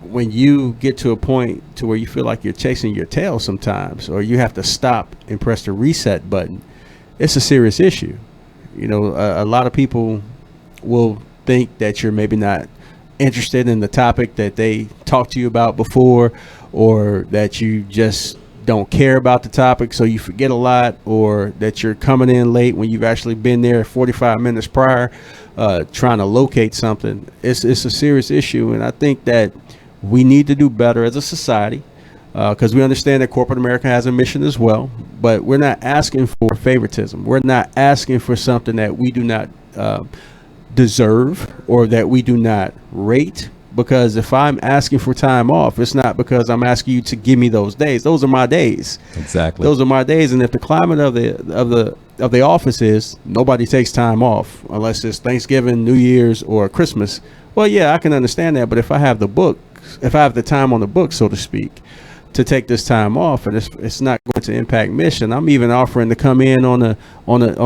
when you get to a point to where you feel like you're chasing your tail sometimes, or you have to stop and press the reset button, it's a serious issue. You know, a lot of people will think that you're maybe not interested in the topic that they talked to you about before, or that you just don't care about the topic, so you forget a lot, or that you're coming in late when you've actually been there 45 minutes prior, trying to locate something. It's a serious issue, and I think that we need to do better as a society, because we understand that corporate America has a mission as well, but we're not asking for favoritism. We're not asking for something that we do not deserve, or that we do not rate. Because if I'm asking for time off, it's not because I'm asking you to give me those days. Those are my days. Exactly. Those are my days. And if the climate of the office is nobody takes time off unless it's Thanksgiving, New Year's, or Christmas, well, yeah, I can understand that. But if I have the time on the book, so to speak, to take this time off, and it's not going to impact mission, I'm even offering to come in on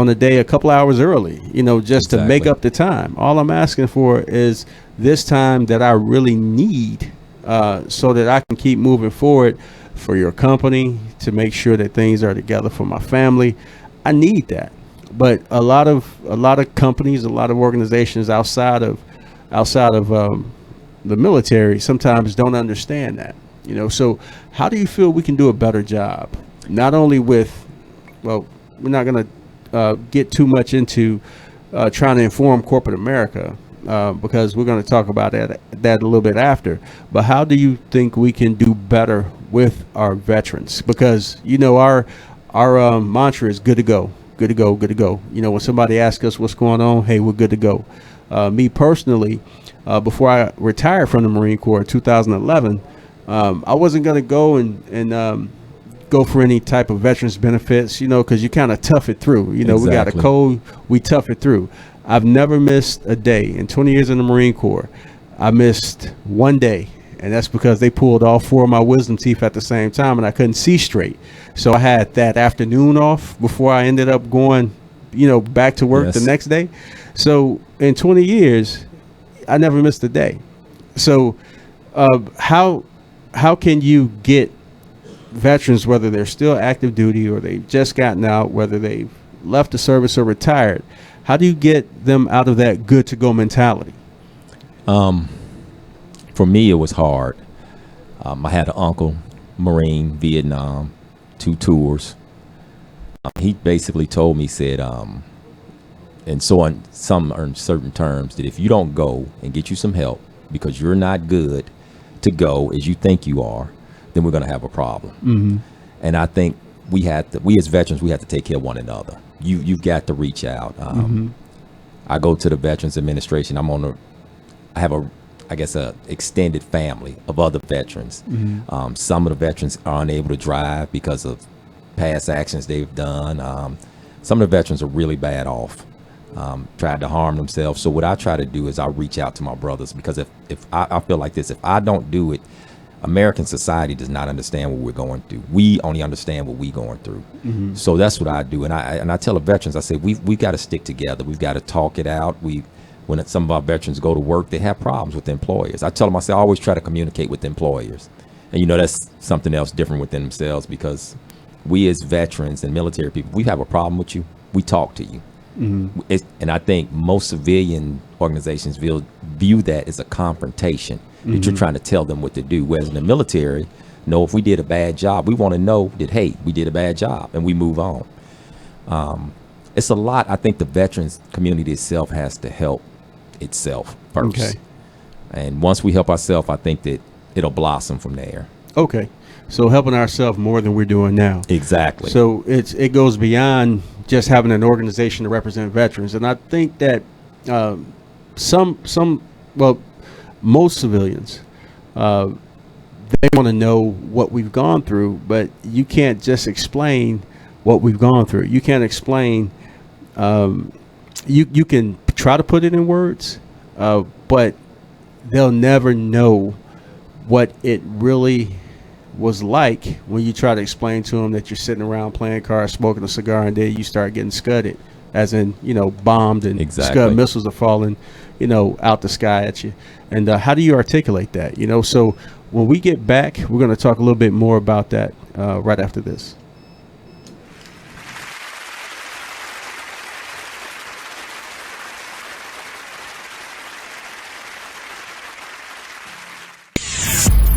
a day a couple hours early, you know, just to make up the time. All I'm asking for is this time that I really need, so that I can keep moving forward for your company, to make sure that things are together for my family. I need that. But a lot of companies, a lot of organizations outside of the military sometimes don't understand that. You know, so how do you feel we can do a better job? Not only with, well, we're not going to get too much into trying to inform corporate America, because we're going to talk about that a little bit after. But how do you think we can do better with our veterans? Because, you know, our mantra is good to go, good to go, good to go. You know, when somebody asks us what's going on, hey, we're good to go. Me personally, before I retired from the Marine Corps in 2011, I wasn't going to go and go for any type of veterans benefits, you know, because you kind of tough it through. You know, We got a code, we tough it through. I've never missed a day. In 20 years in the Marine Corps, I missed one day, and that's because they pulled all 4 of my wisdom teeth at the same time, and I couldn't see straight. So I had that afternoon off before I ended up going, you know, back to work the next day. So in 20 years, I never missed a day. So how can you get veterans, whether they're still active duty or they've just gotten out, whether they've left the service or retired, how do you get them out of that good to go mentality? For me, it was hard. I had an uncle, Marine, Vietnam, 2 tours. He basically told me, said, and so on some certain terms, that if you don't go and get you some help because you're not good to go as you think you are, then we're going to have a problem. Mm-hmm. And I think we as veterans, we have to take care of one another. You've got to reach out. I go to the Veterans Administration. I have a extended family of other veterans. Mm-hmm. Some of the veterans are unable to drive because of past actions they've done. Some of the veterans are really bad off, tried to harm themselves. So what I try to do is I reach out to my brothers, because if I feel like this, if I don't do it, American society does not understand what we're going through. We only understand what we're going through. Mm-hmm. So that's what I do. And I tell the veterans, I say, we've got to stick together. We've got to talk it out. When some of our veterans go to work, they have problems with employers. I tell them, I say, I always try to communicate with employers. And, you know, that's something else different within themselves, because we as veterans and military people, we have a problem with you, we talk to you. Mm-hmm. And I think most civilian organizations view that as a confrontation, that you're trying to tell them what to do. Whereas in the military, no, if we did a bad job, we want to know that, hey, we did a bad job, and we move on. It's a lot. I think the veterans community itself has to help itself first. Okay. And once we help ourselves, I think that it'll blossom from there. Okay. So helping ourselves more than we're doing now. Exactly. So it goes beyond just having an organization to represent veterans. And I think that most civilians, they want to know what we've gone through, but you can't just explain what we've gone through. You can't explain, you can try to put it in words, but they'll never know what it really was like when you try to explain to them that you're sitting around playing cards, smoking a cigar, and then you start getting scudded, as in, bombed, and Scud missiles are falling, out the sky at you. And how do you articulate that? So when we get back, we're going to talk a little bit more about that right after this.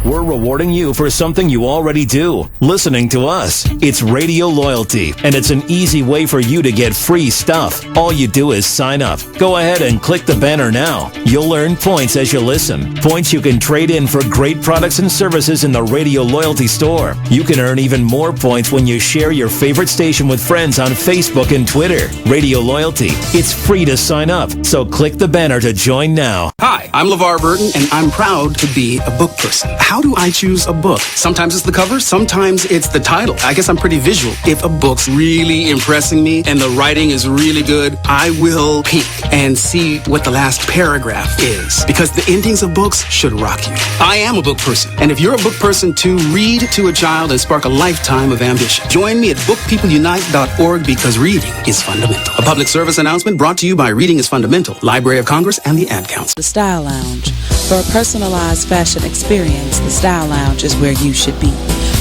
We're rewarding you for something you already do, listening to us. It's Radio Loyalty, and it's an easy way for you to get free stuff. All you do is sign up. Go ahead and click the banner now. You'll earn points as you listen. Points you can trade in for great products and services in the Radio Loyalty store. You can earn even more points when you share your favorite station with friends on Facebook and Twitter. Radio Loyalty. It's free to sign up, so click the banner to join now. Hi, I'm LeVar Burton, and I'm proud to be a book person. How do I choose a book? Sometimes it's the cover, sometimes it's the title. I guess I'm pretty visual. If a book's really impressing me and the writing is really good, I will peek and see what the last paragraph is, because the endings of books should rock you. I am a book person, and if you're a book person too, read to a child and spark a lifetime of ambition. Join me at bookpeopleunite.org, because reading is fundamental. A public service announcement brought to you by Reading is Fundamental, Library of Congress, and the Ad Council. The Style Lounge. For a personalized fashion experience, the Style Lounge is where you should be.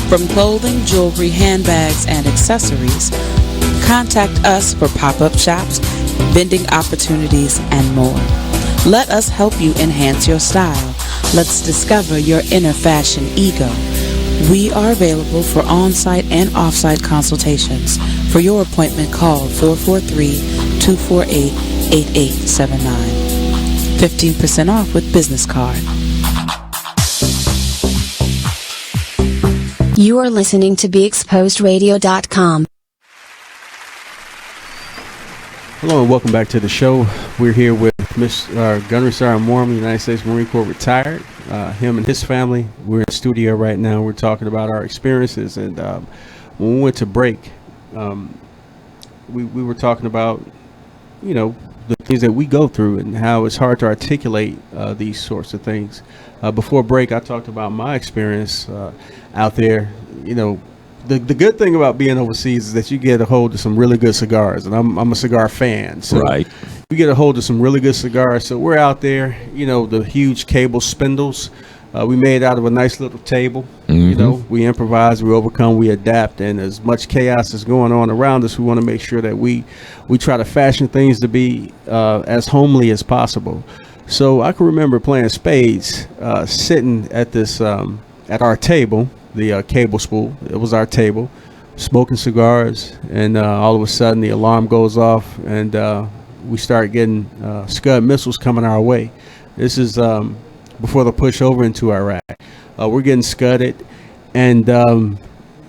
From clothing, jewelry, handbags, and accessories, contact us for pop-up shops, vending opportunities, and more. Let us help you enhance your style. Let's discover your inner fashion ego. We are available for on-site and off-site consultations. For your appointment, call 443-248-8879. 15% off with business card. You are listening to BeExposedRadio.com. Hello and welcome back to the show. We're here with Gunnery Sergeant MORMON, United States Marine Corps retired. Him and his family. We're in the studio right now. We're talking about our experiences. And when we went to break, we were talking about, the things that we go through and how it's hard to articulate these sorts of things. Before break, I talked about my experience out there. The good thing about being overseas is that you get a hold of some really good cigars, and I'm a cigar fan. So right. You get a hold of some really good cigars. So we're out there, the huge cable spindles. We made out of a nice little table. Mm-hmm. We improvise, we overcome, we adapt, and as much chaos is going on around us, we want to make sure that we try to fashion things to be as homely as possible. So I can remember playing spades, sitting at this at our table, the cable spool. It was our table, smoking cigars, and all of a sudden the alarm goes off, and we start getting Scud missiles coming our way. This is before the push over into Iraq. We're getting scudded, and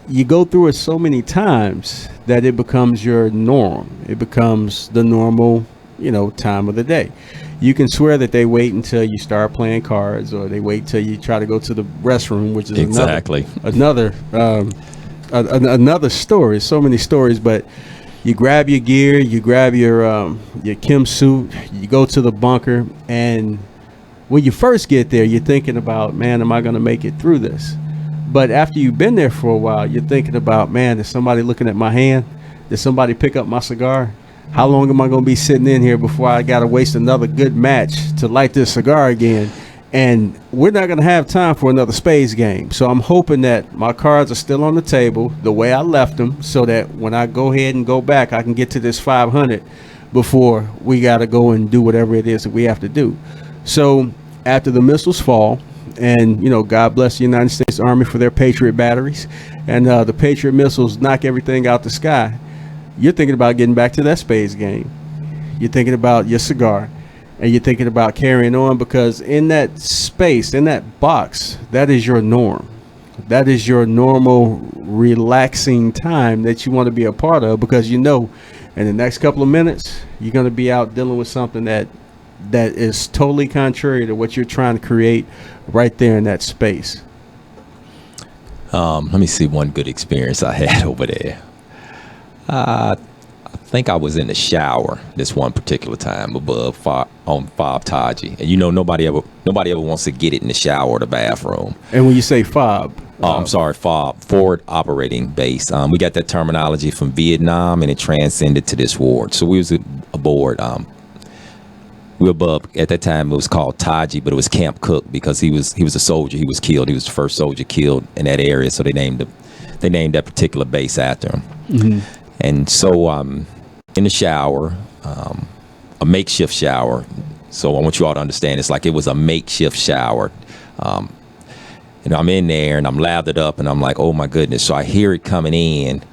you go through it so many times that it becomes your norm. It becomes the normal, time of the day. You can swear that they wait until you start playing cards, or they wait till you try to go to the restroom, which is another story. So many stories, but you grab your gear, you grab your Kim suit, you go to the bunker, and when you first get there, you're thinking about, man, am I going to make it through this? But after you've been there for a while, you're thinking about, man, is somebody looking at my hand? Did somebody pick up my cigar? How long am I going to be sitting in here before I got to waste another good match to light this cigar again? And we're not going to have time for another spades game. So I'm hoping that my cards are still on the table the way I left them, so that when I go ahead and go back, I can get to this 500 before we got to go and do whatever it is that we have to do. So after the missiles fall, and God bless the United States Army for their Patriot batteries, and the Patriot missiles knock everything out the sky, you're thinking about getting back to that spades game. You're thinking about your cigar, and you're thinking about carrying on, because in that space, in that box, that is your norm. That is your normal relaxing time that you want to be a part of, because you know in the next couple of minutes you're going to be out dealing with something that is totally contrary to what you're trying to create right there in that space. Let me see one good experience I had over there. I think I was in the shower this one particular time above on Fob Taji, and you know nobody ever wants to get it in the shower or the bathroom. And when you say Fob, I'm sorry, FOB, Forward Operating Base. We got that terminology from Vietnam, and it transcended to this ward. So we was aboard. We were above, at that time it was called Taji, but it was Camp Cook, because he was a soldier. He was killed. He was the first soldier killed in that area, so they named that particular base after him. Mm-hmm. And so in the shower, a makeshift shower. So I want you all to understand, it's like it was a makeshift shower. I'm in there and I'm lathered up and I'm like, oh my goodness. So I hear it coming in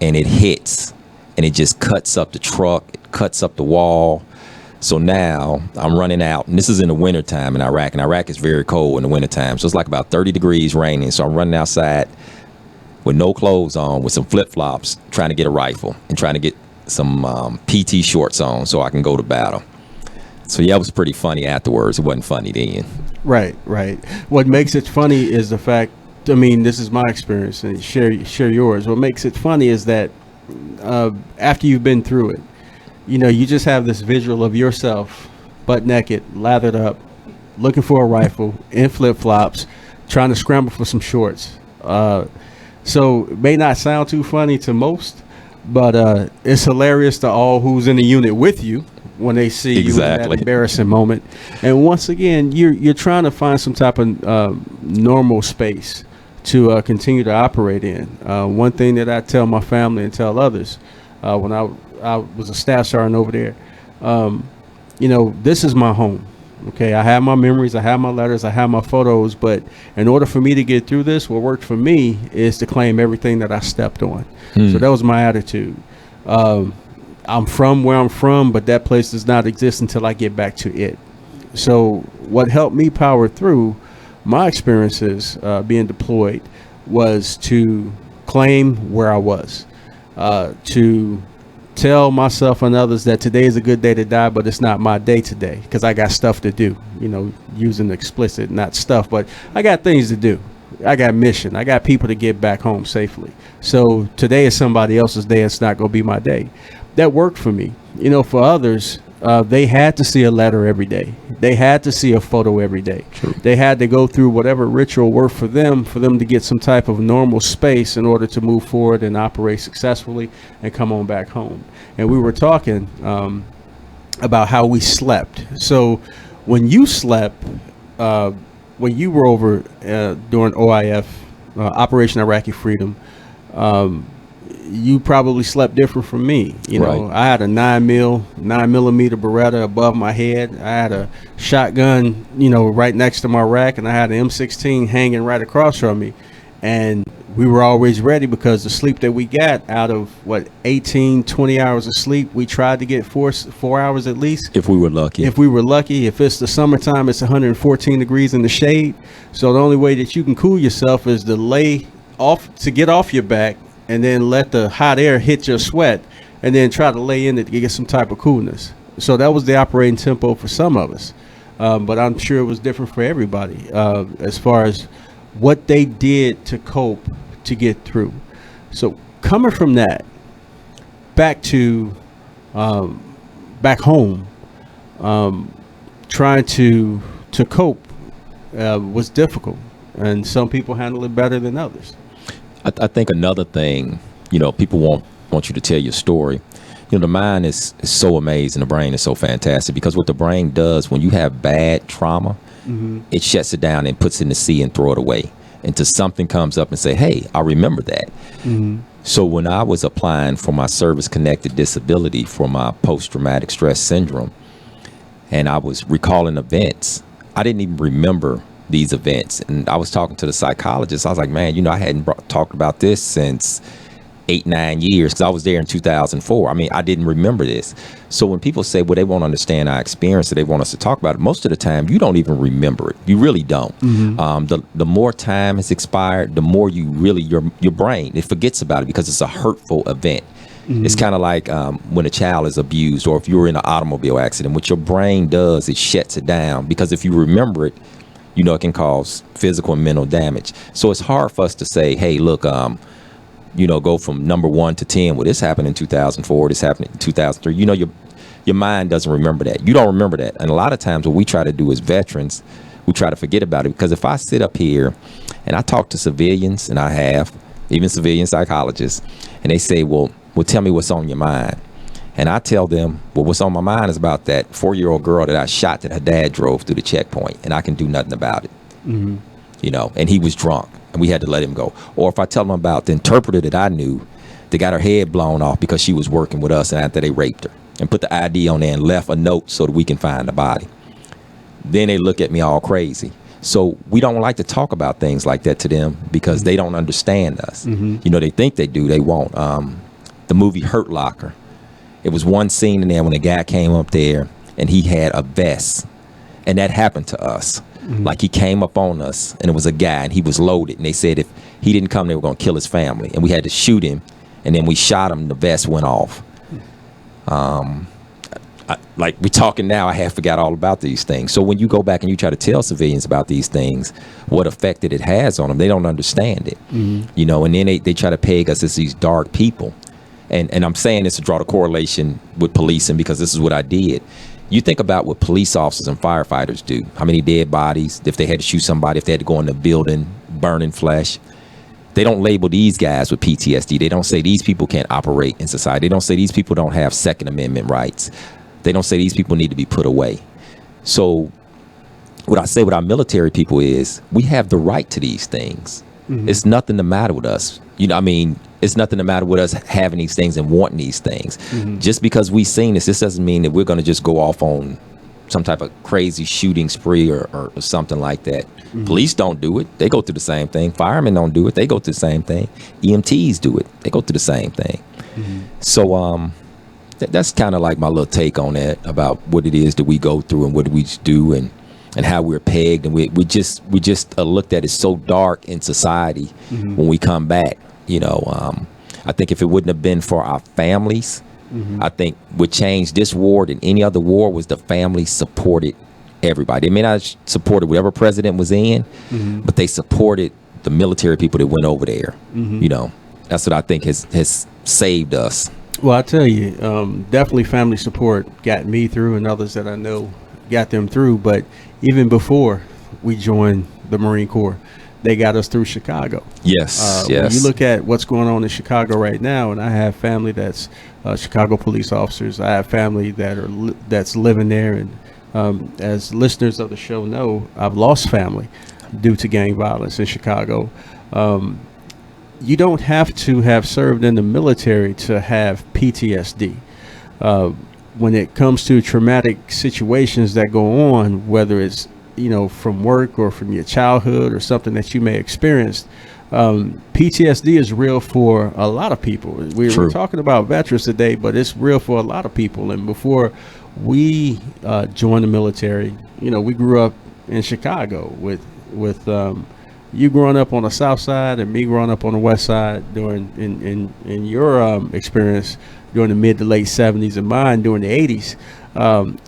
and it hits and it just cuts up the truck, it cuts up the wall. So now I'm running out, and this is in the wintertime in Iraq, and Iraq is very cold in the wintertime. So it's like about 30 degrees raining. So I'm running outside with no clothes on, with some flip-flops, trying to get a rifle and trying to get some PT shorts on so I can go to battle. So yeah, it was pretty funny afterwards. It wasn't funny then. Right. What makes it funny is the fact, I mean, this is my experience, and share yours. What makes it funny is that after you've been through it, you know, you just have this visual of yourself butt naked, lathered up, looking for a rifle, in flip-flops, trying to scramble for some shorts. So it may not sound too funny to most, but it's hilarious to all who's in the unit with you when they see you in that embarrassing moment. And once again, you're trying to find some type of normal space to continue to operate in. One thing that I tell my family and tell others, when I was a staff sergeant over there, you know, this is my home. Okay, I have my memories, I have my letters, I have my photos, but in order for me to get through this, what worked for me is to claim everything that I stepped on. So that was my attitude. I'm from where I'm from, but that place does not exist until I get back to it. So what helped me power through my experiences being deployed was to claim where I was, to tell myself and others that today is a good day to die, but it's not my day today, because I got stuff to do, you know, using explicit, not stuff, but I got things to do. I got mission. I got people to get back home safely. So today is somebody else's day. It's not going to be my day. That worked for me. You know, for others, they had to see a letter every day. They had to see a photo every day. True. They had to go through whatever ritual worked for them to get some type of normal space in order to move forward and operate successfully and come on back home. And we were talking about how we slept. So when you slept, when you were over during OIF, Operation Iraqi Freedom, you probably slept different from me. You know, I had a 9mm Beretta above my head. I had a shotgun, you know, right next to my rack, and I had an M16 hanging right across from me. And we were always ready, because the sleep that we got out of 18-20 hours of sleep, we tried to get 4 hours at least, if we were lucky. If it's the summertime, it's 114 degrees in the shade. So the only way that you can cool yourself is to lay off, to get off your back, and then let the hot air hit your sweat, and then try to lay in it to get some type of coolness. So that was the operating tempo for some of us, but I'm sure it was different for everybody as far as what they did to cope to get through. So coming from that back to back home, trying to cope was difficult, and some people handle it better than others. I think another thing, you know, people want you to tell your story. You know, the mind is so amazing. The brain is so fantastic, because what the brain does when you have bad trauma, it shuts it down and puts it in the sea and throw it away until something comes up and say, hey, I remember that. So when I was applying for my service-connected disability for my post-traumatic stress syndrome, and I was recalling events, I didn't even remember these events. And I was talking to the psychologist. I was like, man, you know, I hadn't talked about this since 8-9 years, because I was there in 2004. I mean, I didn't remember this. So when people say, well, they won't understand our experience, or they want us to talk about it, most of the time you don't even remember it. You really don't. The more time has expired, the more you really, your brain, it forgets about it because it's a hurtful event. It's kind of like when a child is abused, or if you were in an automobile accident, what your brain does, it shuts it down, because if you remember it, you know, it can cause physical and mental damage. So it's hard for us to say, hey, look, you know, go from number 1 to 10. Well, this happened in 2004. This happened in 2003. You know, your mind doesn't remember that. You don't remember that. And a lot of times what we try to do as veterans, we try to forget about it. Because if I sit up here and I talk to civilians, and I have, even civilian psychologists, and they say, well, tell me what's on your mind. And I tell them, well, what's on my mind is about that 4-year-old girl that I shot that her dad drove through the checkpoint, and I can do nothing about it. You know, and he was drunk, and we had to let him go. Or if I tell them about the interpreter that I knew that got her head blown off because she was working with us, and after they raped her, and put the ID on there and left a note so that we can find the body. Then they look at me all crazy. So we don't like to talk about things like that to them because they don't understand us. You know, they think they do, they won't. The movie Hurt Locker, it was one scene in there when a guy came up there and he had a vest, and that happened to us. Like, he came up on us, and it was a guy, and he was loaded, and they said if he didn't come, they were going to kill his family, and we had to shoot him, and then we shot him, the vest went off. Like, we're talking now, I have forgot all about these things. So when you go back and you try to tell civilians about these things, what effect that it has on them, they don't understand it. You know, and then they try to peg us as these dark people. And I'm saying this to draw the correlation with policing, because this is what I did. You think about what police officers and firefighters do. How many dead bodies, if they had to shoot somebody, if they had to go in the building, burning flesh. They don't label these guys with PTSD. They don't say these people can't operate in society. They don't say these people don't have Second Amendment rights. They don't say these people need to be put away. So what I say with our military people is, we have the right to these things. It's nothing the matter with us. You know, I mean, it's nothing the matter with us having these things and wanting these things. Just because we've seen this doesn't mean that we're going to just go off on some type of crazy shooting spree or something like that. Police don't do it. They go through the same thing. Firemen don't do it. They go through the same thing. EMTs do it. They go through the same thing. So that's kind of like my little take on that, about what it is that we go through and what we do, and how we're pegged, and we just looked at it so dark in society when we come back. You know, I think if it wouldn't have been for our families, I think what changed this war than any other war was the families supported everybody. They may not have supported whatever president was in, but they supported the military people that went over there. You know, that's what I think has saved us. Well, I tell you, definitely family support got me through, and others that I know got them through. But even before we joined the Marine Corps, they got us through Chicago. Yes. When you look at what's going on in Chicago right now, and I have family that's Chicago police officers. I have family that's living there, and as listeners of the show know, I've lost family due to gang violence in Chicago. You don't have to have served in the military to have PTSD. When it comes to traumatic situations that go on, whether it's, you know, from work or from your childhood or something that you may experience, PTSD is real for a lot of people. We're talking about veterans today, but it's real for a lot of people. And before we joined the military, you know, we grew up in Chicago with you growing up on the south side and me growing up on the west side during in your experience during the mid to late 70s and mine during the 80s.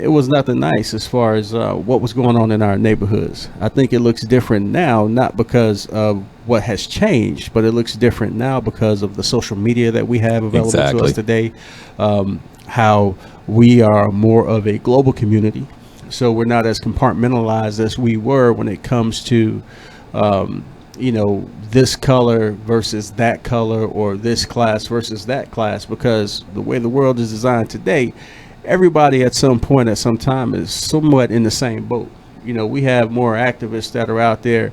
It was nothing nice as far as what was going on in our neighborhoods. I think it looks different now, not because of what has changed, but it looks different now because of the social media that we have available to us today. How we are more of a global community, so we're not as compartmentalized as we were when it comes to you know, this color versus that color, or this class versus that class, because the way the world is designed today, everybody at some point at some time is somewhat in the same boat. You know, we have more activists that are out there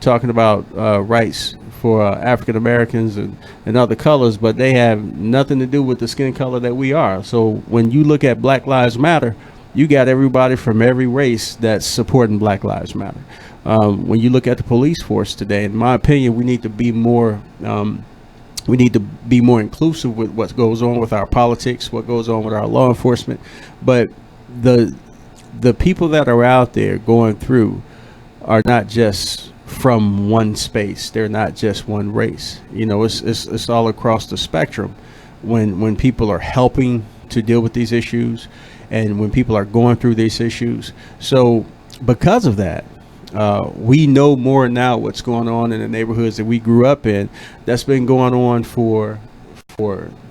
talking about rights for African Americans and other colors, but they have nothing to do with the skin color that we are. So when you look at Black Lives Matter, you got everybody from every race that's supporting Black Lives Matter. When you look at the police force today, in my opinion, we need to be more We need to be more inclusive with what goes on with our politics, what goes on with our law enforcement. But the people that are out there going through are not just from one space. They're not just one race. You know, it's all across the spectrum. When people are helping to deal with these issues, and when people are going through these issues. So because of that, we know more now what's going on in the neighborhoods that we grew up in. That's been going on for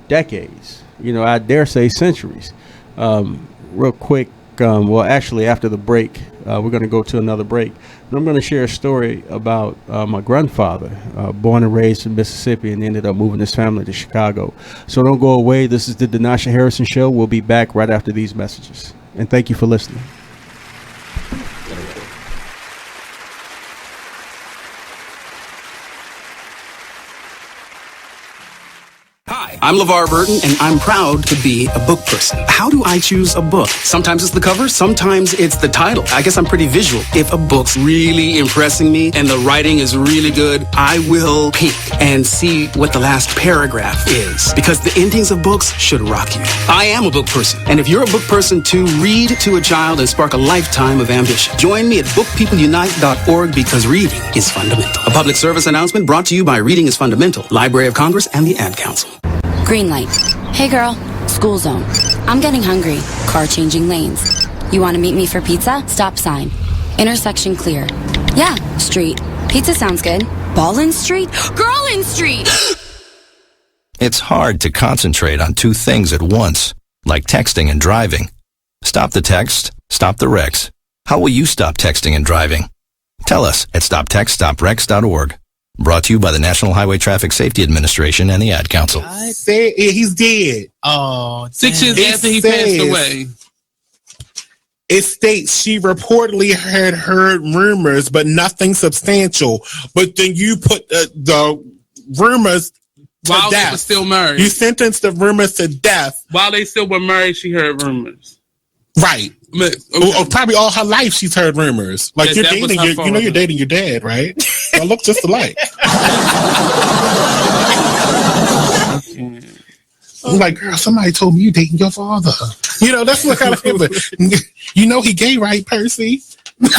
decades. You know, I dare say centuries. Real quick, well, actually, after the break, we're going to go to another break. And I'm going to share a story about my grandfather, born and raised in Mississippi, and ended up moving his family to Chicago. So don't go away. This is the Denasha Harrison Show. We'll be back right after these messages. And thank you for listening. Hi, I'm LeVar Burton, and I'm proud to be a book person. How do I choose a book? Sometimes it's the cover, sometimes it's the title. I guess I'm pretty visual. If a book's really impressing me and the writing is really good, I will peek and see what the last paragraph is, because the endings of books should rock you. I am a book person, and if you're a book person too, read to a child and spark a lifetime of ambition. Join me at bookpeopleunite.org, because reading is fundamental. A public service announcement brought to you by Reading is Fundamental, Library of Congress, and the Ad Council. Green light. Hey girl, school zone. I'm getting hungry. Car changing lanes. You want to meet me for pizza? Stop sign. Intersection clear. Yeah, street. Pizza sounds good. Ballin Street? Girlin Street! It's hard to concentrate on two things at once, like texting and driving. Stop the text, stop the wrecks. How will you stop texting and driving? Tell us at stoptextstopwrecks.org. Brought to you by the National Highway Traffic Safety Administration and the Ad Council. I said he's dead. Oh, 6 years after he passed away. It states she reportedly had heard rumors, but nothing substantial. But then you put the rumors to while death. They were still married. You sentenced the rumors to death. While they still were married, she heard rumors. Right. Okay. Probably all her life she's heard rumors. Like you're dating, you know you're dating your dad, right? Y'all look just alike. I'm like, girl, somebody told me you dating your father. You know, that's what kind of thing. You know he gay, right, Percy? Please,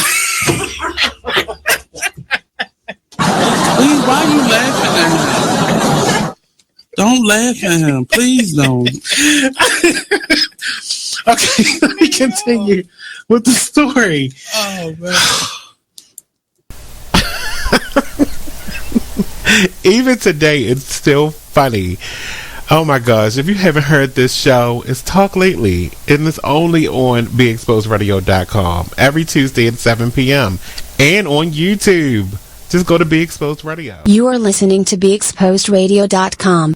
why are you laughing at him? Don't laugh at him. Please don't. Okay, let me continue with the story. Oh, man. Even today, it's still funny. Oh my gosh, if you haven't heard this show, it's Talk Lately, and it's only on BeExposedRadio.com every Tuesday at 7 p.m. and on YouTube. Just go to Be Exposed Radio. You are listening to BeExposedRadio.com.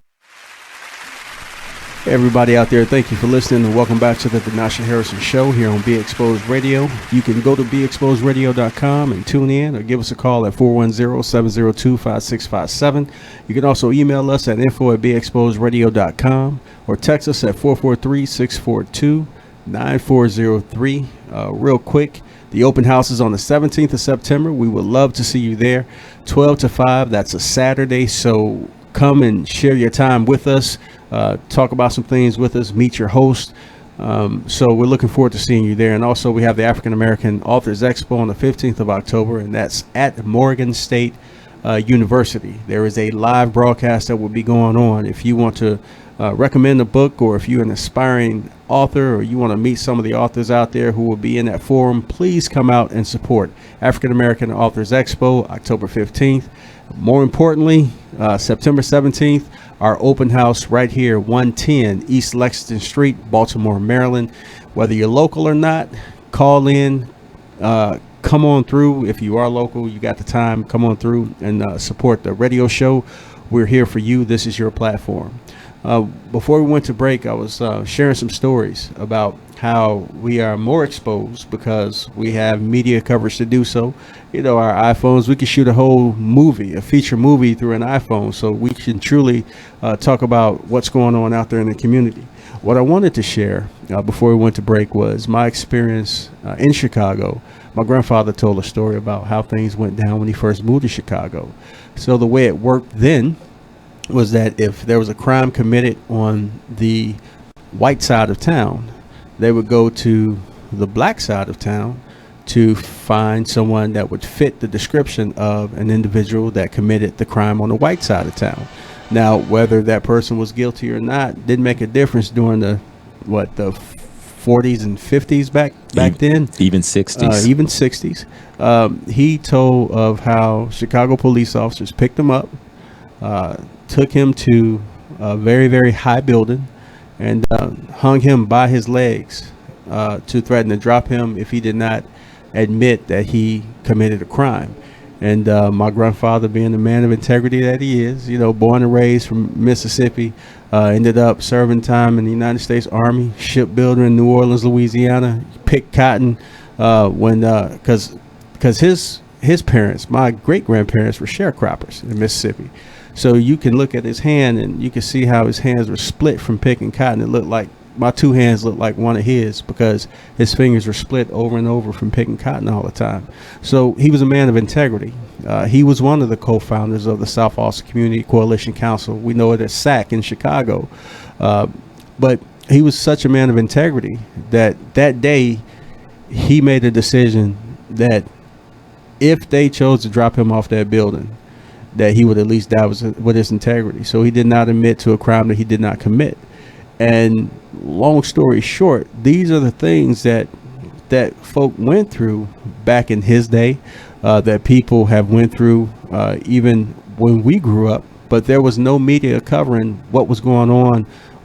Hey everybody out there, thank you for listening and welcome back to the Denasha Harrison Show here on Be Exposed Radio. You can go to BeExposedRadio.com and tune in or give us a call at 410-702-5657. You can also email us at info@BeExposedRadio.com or text us at 443-642-9403. Real quick, the open house is on the 17th of September. We would love to see you there, 12 to 5. That's a Saturday, so come and share your time with us. Talk about some things with us, meet your host. So we're looking forward to seeing you there. And also we have the African American Authors Expo on the 15th of October, and that's at Morgan State University. There is a live broadcast that will be going on. If you want to recommend a book, or if you're an aspiring author, or you want to meet some of the authors out there who will be in that forum, please come out and support African American Authors Expo, October 15th. More importantly, September 17th, our open house right here, 110 East Lexington Street, Baltimore, Maryland. Whether you're local or not, call in, come on through. If you are local, you got the time, come on through and support the radio show. We're here for you. This is your platform. Before we went to break, I was sharing some stories about how we are more exposed because we have media coverage to do so. You know, our iPhones, we can shoot a whole movie, a feature movie through an iPhone, so we can truly talk about what's going on out there in the community. What I wanted to share before we went to break was my experience in Chicago. My grandfather told a story about how things went down when he first moved to Chicago. So the way it worked then was that if there was a crime committed on the white side of town, they would go to the black side of town to find someone that would fit the description of an individual that committed the crime on the white side of town. Now, whether that person was guilty or not didn't make a difference during the 40s and 50s back then. Even 60s. Even 60s. He told of how Chicago police officers picked him up, took him to a very, very high building, and hung him by his legs to threaten to drop him if he did not admit that he committed a crime. And my grandfather, being the man of integrity that he is, born and raised from Mississippi, ended up serving time in the United States Army, shipbuilder in New Orleans, Louisiana, picked cotton because his parents, my great-grandparents, were sharecroppers in Mississippi. So you can look at his hand and you can see how his hands were split from picking cotton. It looked like my two hands looked like one of his because his fingers were split over and over from picking cotton all the time. So he was a man of integrity. He was one of the co-founders of the South Austin Community Coalition Council. We know it as SAC in Chicago. But he was such a man of integrity that day he made a decision that if they chose to drop him off that building, that he would at least die with his integrity. So he did not admit to a crime that he did not commit. And long story short, these are the things that folk went through back in his day, that people have went through even when we grew up. But there was no media covering what was going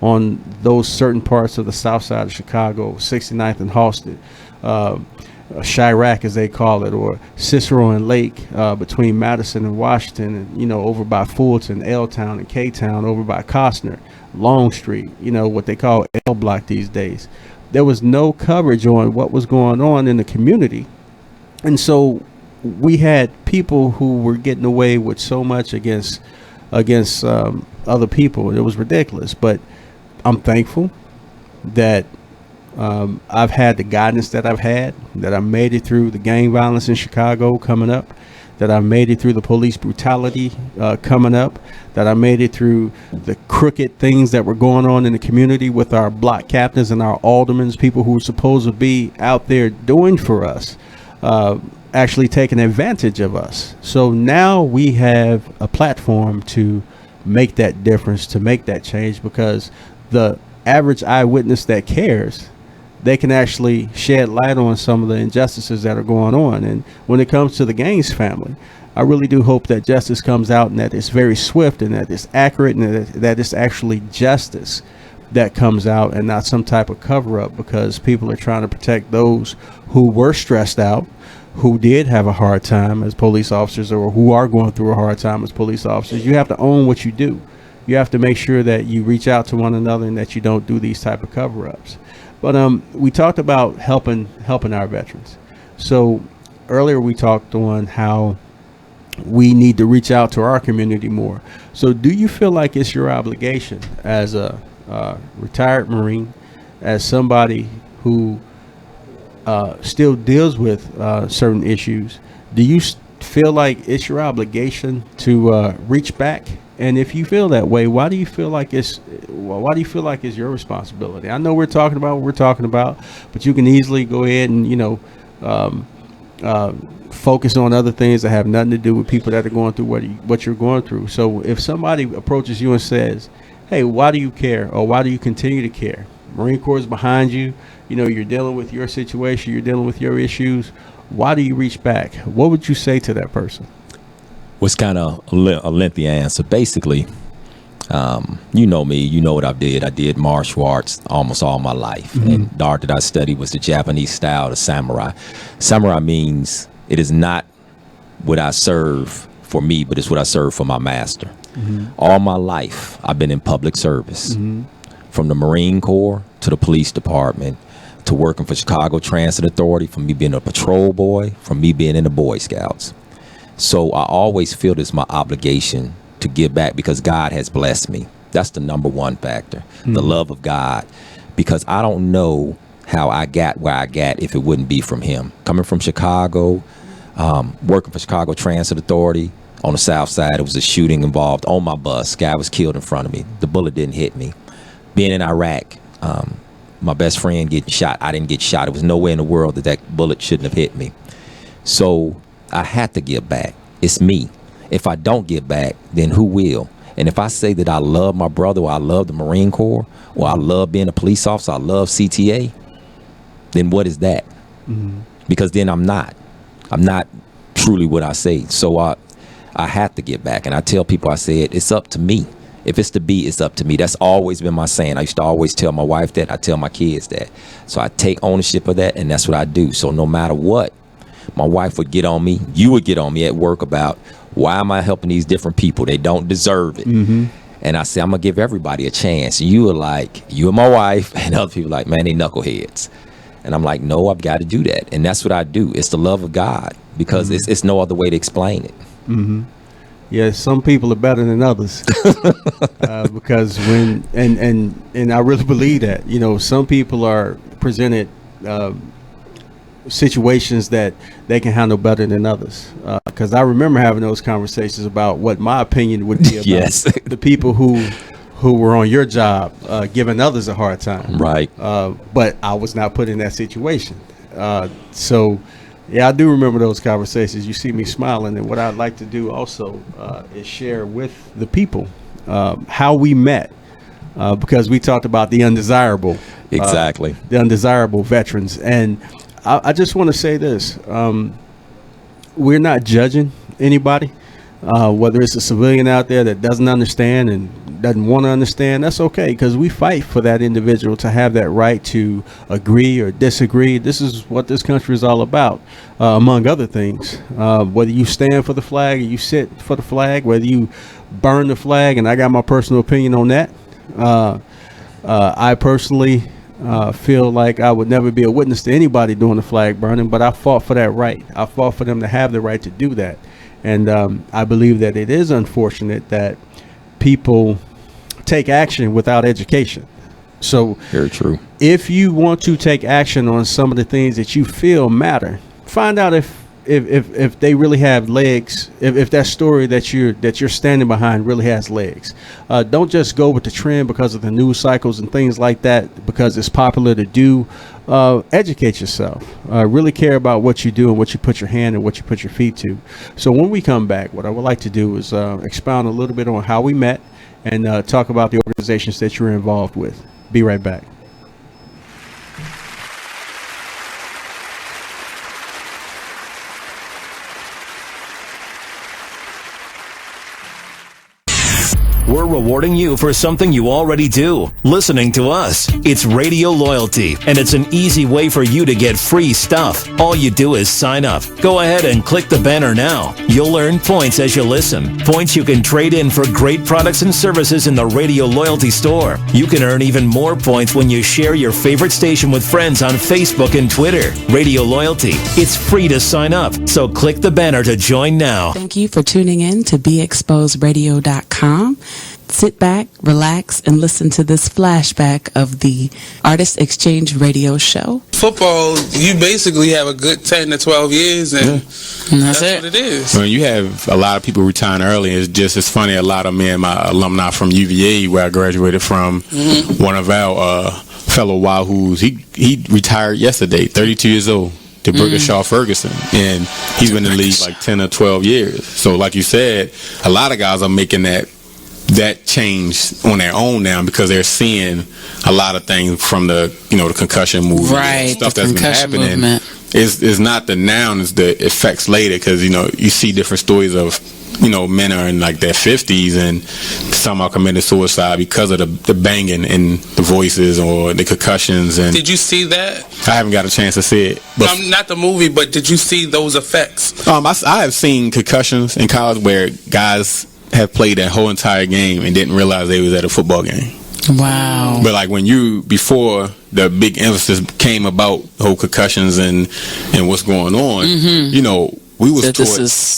on those certain parts of the south side of Chicago, 69th and Halsted, Chirac as they call it, or Cicero and Lake, between Madison and Washington, and over by Fulton, L-Town, and K-Town, over by Costner, Long Street, what they call L Block these days. There was no coverage on what was going on in the community, and so we had people who were getting away with so much against other people. It was ridiculous. But I'm thankful that I've had the guidance that I've had, that I made it through the gang violence in Chicago coming up, that I made it through the police brutality coming up, that I made it through the crooked things that were going on in the community with our block captains and our aldermen, people who were supposed to be out there doing for us, actually taking advantage of us. So now we have a platform to make that difference, to make that change, because the average eyewitness that cares, they can actually shed light on some of the injustices that are going on. And when it comes to the Gaines family, I really do hope that justice comes out, and that it's very swift, and that it's accurate, and that it's actually justice that comes out, and not some type of cover-up, because people are trying to protect those who were stressed out, who did have a hard time as police officers, or who are going through a hard time as police officers. You have to own what you do. You have to make sure that you reach out to one another, and that you don't do these type of cover-ups. But we talked about helping our veterans. So earlier we talked on how we need to reach out to our community more. So do you feel like it's your obligation as a retired Marine, as somebody who still deals with certain issues, do you feel like it's your obligation to reach back? And if you feel that way, why do you feel like it's your responsibility? I know we're talking about what we're talking about, but you can easily go ahead and focus on other things that have nothing to do with people that are going through what you're going through. So if somebody approaches you and says, "Hey, why do you care?" or "Why do you continue to care?" Marine Corps is behind you. You're dealing with your situation. You're dealing with your issues. Why do you reach back? What would you say to that person? Was kind of a lengthy answer. Basically, you know me, you know what I did. I did martial arts almost all my life. Mm-hmm. And the art that I studied was the Japanese style, the samurai. Samurai means it is not what I serve for me, but it's what I serve for my master. Mm-hmm. All my life, I've been in public service. Mm-hmm. From the Marine Corps to the police department, to working for Chicago Transit Authority, from me being a patrol boy, from me being in the Boy Scouts. So I always feel it's my obligation to give back, because God has blessed me. That's the number one factor, the love of God, because I don't know how I got where I got if it wouldn't be from him. Coming from Chicago, working for Chicago Transit Authority, on the south side. There was a shooting involved on my bus. Guy was killed in front of me. The bullet didn't hit me. Being in Iraq, my best friend getting shot. I didn't get shot. It was nowhere in the world that bullet shouldn't have hit me. So I had to give back. It's me. If I don't give back, then who will? And if I say that I love my brother, or I love the Marine Corps, or I love being a police officer, I love CTA, then what is that? Mm-hmm. Because then I'm not truly what I say. So I have to get back. And I tell people, I said, it's up to me. If it's to be, it's up to me. That's always been my saying. I used to always tell my wife that. I tell my kids that. So I take ownership of that, and that's what I do. So no matter what, my wife would get on me. You would get on me at work about, why am I helping these different people? They don't deserve it. Mm-hmm. And I say, I'm going to give everybody a chance. And you are like, you and my wife, and other people are like, man, they knuckleheads. And I'm like, no, I've got to do that. And that's what I do. It's the love of God, because mm-hmm. it's no other way to explain it. Mm-hmm. Yeah, some people are better than others, because and I really believe that, you know, some people are presented situations that they can handle better than others. Because I remember having those conversations about what my opinion would be about yes. the people who were on your job giving others a hard time. Right. But I was not put in that situation. So. Yeah, I do remember those conversations. You see me smiling, and what I'd like to do also is share with the people how we met, because we talked about the undesirable. Exactly. The undesirable veterans. And I just want to say this. We're not judging anybody, whether it's a civilian out there that doesn't understand and doesn't want to understand. That's okay, because we fight for that individual to have that right to agree or disagree. This is what this country is all about, among other things. Whether you stand for the flag or you sit for the flag, whether you burn the flag, and I got my personal opinion on that. I personally feel like I would never be a witness to anybody doing the flag burning, but I fought for that right. I fought for them to have the right to do that. And I believe that it is unfortunate that people take action without education. So very true. If you want to take action on some of the things that you feel matter, find out if they really have legs, if that story that you're standing behind really has legs. Don't just go with the trend because of the news cycles and things like that, because it's popular to do. Educate yourself. Really care about what you do and what you put your hand and what you put your feet to. So when we come back, what I would like to do is expound a little bit on how we met and talk about the organizations that you're involved with. Be right back. We're rewarding you for something you already do, listening to us. It's Radio Loyalty, and it's an easy way for you to get free stuff. All you do is sign up. Go ahead and click the banner now. You'll earn points as you listen. Points you can trade in for great products and services in the Radio Loyalty store. You can earn even more points when you share your favorite station with friends on Facebook and Twitter. Radio Loyalty. It's free to sign up, so click the banner to join now. Thank you for tuning in to BeExposedRadio.com. Sit back, relax, and listen to this flashback of the Artist Exchange Radio Show. Football, you basically have a good 10 to 12 years, and that's what it is. When you have a lot of people retiring early, it's funny. A lot of me and my alumni from UVA, where I graduated from, one of our fellow Wahoos, he retired yesterday, 32 years old. To Shaw Ferguson, and he's been in the league like 10 or 12 years. So like you said, a lot of guys are making that change on their own now, because they're seeing a lot of things from the concussion movement, right? Stuff that's been happening. Is not the noun, is the effects later, because you see different stories of men are in like their 50s and some are committing suicide because of the banging and the voices or the concussions. And did you see that? I haven't got a chance to see it. But not the movie, but did you see those effects? I have seen concussions in college where guys have played that whole entire game and didn't realize they was at a football game. Wow. But like before the big emphasis came about the whole concussions and what's going on, we was taught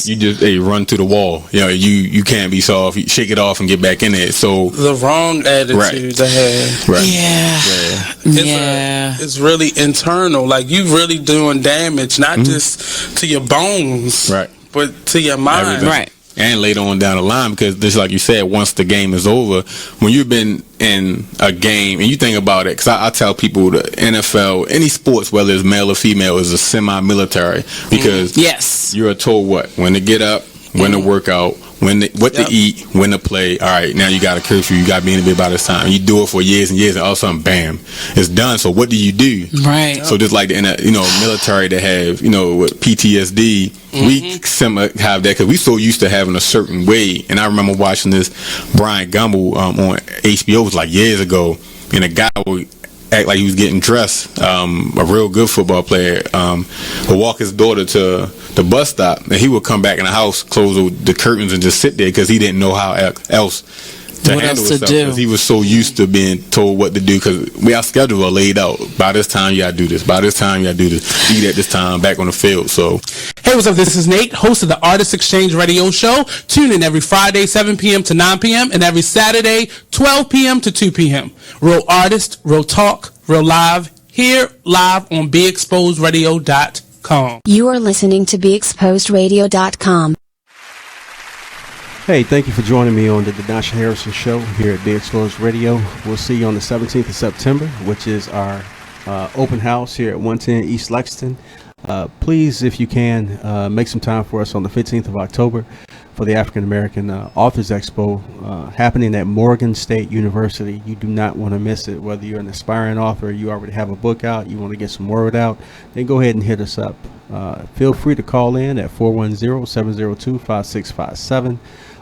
you just run to the wall. You can't be soft. You shake it off and get back in it. So the wrong attitude to have. Right. Yeah. It's really internal. Like you really doing damage, not just to your bones, right, but to your mind. Right. and later on down the line, because just like you said, once the game is over, when you've been in a game and you think about it, because I tell people the NFL, any sports, whether it's male or female, is a semi-military, because you're told when to get up, when to work out, what to eat, when to play. All right, now you got a curfew, you got to be in the bed by this time. You do it for years and years, and all of a sudden, bam, it's done. So what do you do? Right. So just like in a military that have with PTSD, we have that because we so used to having a certain way. And I remember watching this Brian Gumbel on HBO, it was like years ago, and a guy would act like he was getting dressed, a real good football player, would walk his daughter to the bus stop, and he would come back in the house, close the curtains, and just sit there because he didn't know how else to handle himself, because he was so used to being told what to do, because our schedule are laid out. By this time you gotta do this, by this time you gotta do this, eat at this time, back on the field. So hey, what's up, this is Nate, host of the Artist Exchange Radio Show. Tune in every Friday 7 p.m. to 9 p.m. and every Saturday 12 p.m. to 2 p.m. Real artist, real talk, real live, here live on BeExposedRadio.com. You are listening to BeExposedRadio.com. Hey, thank you for joining me on the Denasha Harrison Show here at Be Exposed Radio. We'll see you on the 17th of September, which is our open house here at 110 East Lexington. Please, if you can, make some time for us on the 15th of October for the African American Authors Expo happening at Morgan State University. You do not want to miss it. Whether you're an aspiring author, you already have a book out, you want to get some word out, then go ahead and hit us up. Feel free to call in at 410-702-5657,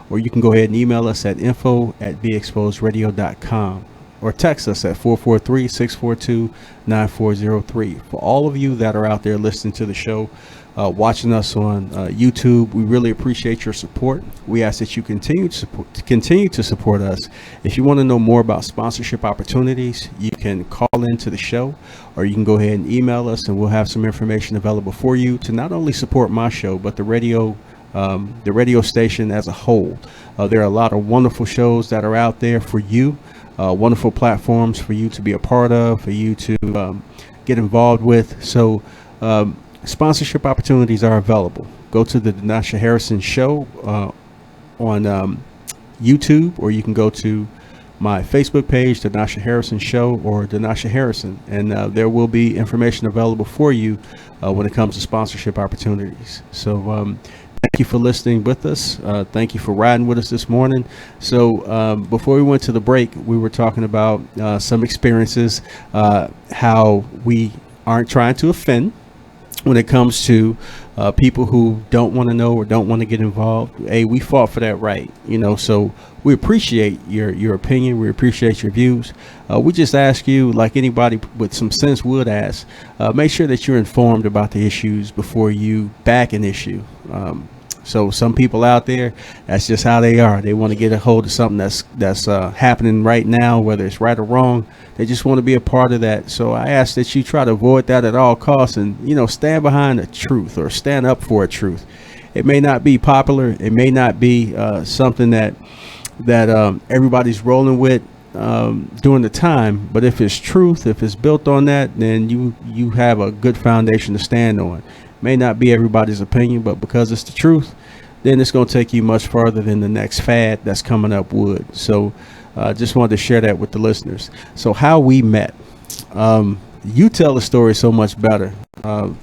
or you can go ahead and email us at info@beexposedradio.com, or text us at 443-642-9403. For all of you that are out there listening to the show, watching us on YouTube, we really appreciate your support. We ask that you continue to support us. If you want to know more about sponsorship opportunities, you can call into the show, or you can go ahead and email us, and we'll have some information available for you to not only support my show, but the radio station as a whole. There are a lot of wonderful shows that are out there for you, wonderful platforms for you to be a part of, for you to get involved with. So sponsorship opportunities are available. Go to the Denasha Harrison Show on YouTube, or you can go to my Facebook page, Denasha Harrison Show, or Denasha Harrison, and there will be information available for you when it comes to sponsorship opportunities. So thank you for listening with us. Thank you for riding with us this morning. So before we went to the break, we were talking about some experiences, how we aren't trying to offend when it comes to people who don't want to know or don't want to get involved. Hey, we fought for that right, so we appreciate your opinion. We appreciate your views. We just ask you, like anybody with some sense would ask, make sure that you're informed about the issues before you back an issue. So some people out there, that's just how they are. They want to get a hold of something that's happening right now, whether it's right or wrong. They just want to be a part of that. So I ask that you try to avoid that at all costs, and stand behind the truth, or stand up for a truth. It may not be popular. It may not be something that everybody's rolling with during the time. But if it's truth, if it's built on that, then you have a good foundation to stand on. May not be everybody's opinion, but because it's the truth, then it's going to take you much farther than the next fad that's coming up would. So just wanted to share that with the listeners. So how we met. You tell the story so much better.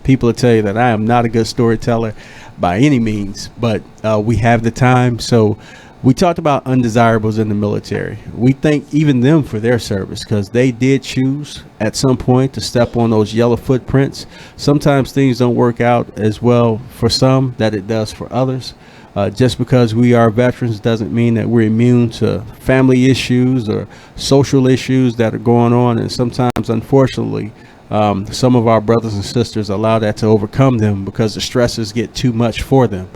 People will tell you that I am not a good storyteller by any means, but we have the time. So we talked about undesirables in the military. We thank even them for their service, because they did choose at some point to step on those yellow footprints. Sometimes things don't work out as well for some that it does for others. Just because we are veterans doesn't mean that we're immune to family issues or social issues that are going on. And sometimes, unfortunately, some of our brothers and sisters allow that to overcome them because the stresses get too much for them.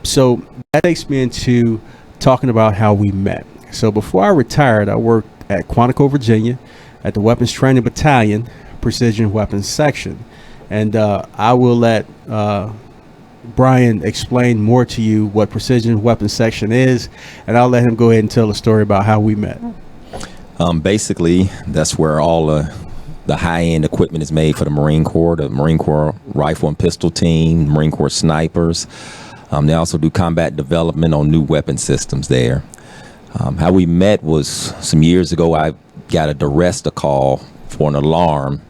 So that takes me into talking about how we met. So before I retired, I worked at Quantico, Virginia, at the Weapons Training Battalion, Precision Weapons Section. And I will let Brian explain more to you what Precision Weapons Section is, and I'll let him go ahead and tell the story about how we met. Basically, that's where all the high-end equipment is made for the Marine Corps, the Marine Corps Rifle and Pistol Team, Marine Corps Snipers. They also do combat development on new weapon systems there. How we met was some years ago. I got a DARESTA call for an alarm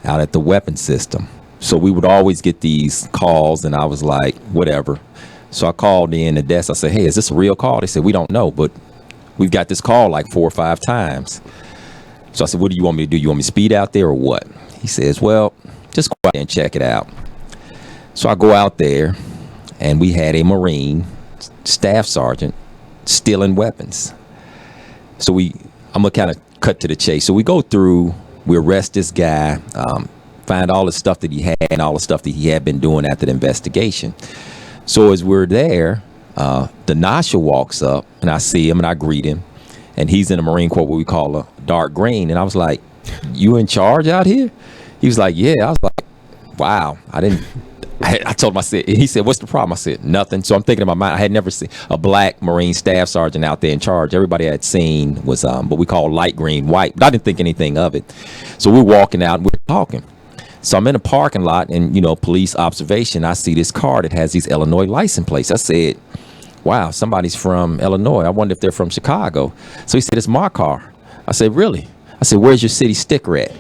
out at the weapon system. So we would always get these calls, and I was like, whatever. So I called in the desk. I said, hey, is this a real call? They said, we don't know, but we've got this call like 4 or 5 times. So I said, what do you want me to do? You want me to speed out there or what? He says, well, just go out there and check it out. So I go out there, and we had a Marine staff sergeant stealing weapons. So I'm gonna kind of cut to the chase. So we go through, we arrest this guy, find all the stuff that he had and all the stuff that he had been doing after the investigation. So as we're there, the Nasha walks up, and I see him and I greet him, and he's in the Marine Corps, what we call a dark green. And I was like, you in charge out here? He was like, yeah. I was like, wow. I told him, I said, he said, what's the problem? I said, nothing. So I'm thinking in my mind, I had never seen a black Marine staff sergeant out there in charge. Everybody I had seen was what we call light green, white, but I didn't think anything of it. So we're walking out and we're talking. So I'm in a parking lot, and, police observation, I see this car that has these Illinois license plates. I said, wow, somebody's from Illinois. I wonder if they're from Chicago. So he said, it's my car. I said, really? I said, where's your city sticker at?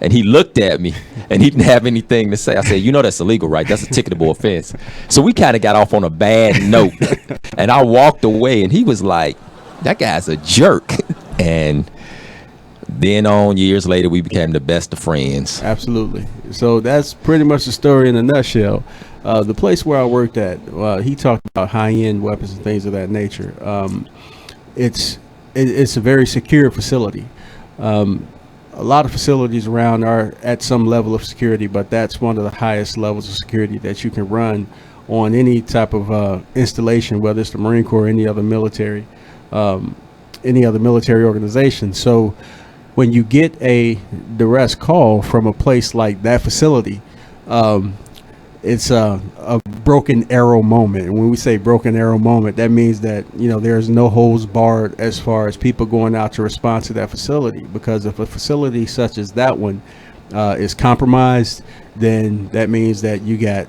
And he looked at me, and he didn't have anything to say. I said, that's illegal, right? That's a ticketable offense. So we kind of got off on a bad note, and I walked away, and he was like, that guy's a jerk. And then years later, we became the best of friends. Absolutely. So that's pretty much the story in a nutshell. The place where I worked at, he talked about high-end weapons and things of that nature. It's a very secure facility. A lot of facilities around are at some level of security, but that's one of the highest levels of security that you can run on any type of installation, whether it's the Marine Corps or any other military organization. So when you get a duress call from a place like that facility, it's a broken arrow moment. And when we say broken arrow moment, that means that, there's no holds barred as far as people going out to respond to that facility. Because if a facility such as that one is compromised, then that means that you got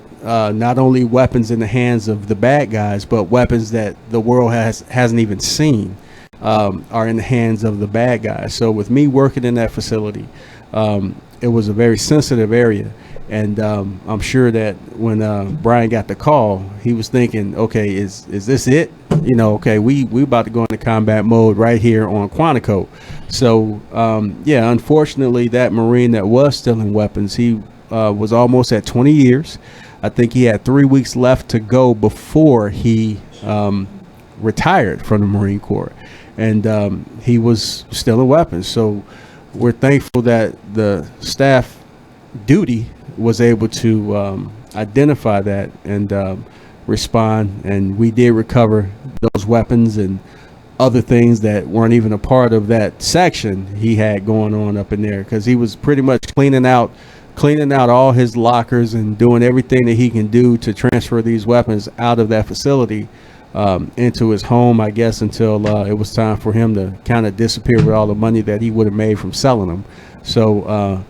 not only weapons in the hands of the bad guys, but weapons that the world hasn't even seen are in the hands of the bad guys. So with me working in that facility, it was a very sensitive area. And I'm sure that when Brian got the call, he was thinking, okay, is this it? Okay, we about to go into combat mode right here on Quantico. So, unfortunately, that Marine that was stealing weapons, he was almost at 20 years. I think he had 3 weeks left to go before he retired from the Marine Corps. And he was stealing weapons. So we're thankful that the staff duty was able to identify that and respond, and we did recover those weapons and other things that weren't even a part of that section he had going on up in there, because he was pretty much cleaning out all his lockers and doing everything that he can do to transfer these weapons out of that facility into his home, I guess, until it was time for him to kind of disappear with all the money that he would have made from selling them. So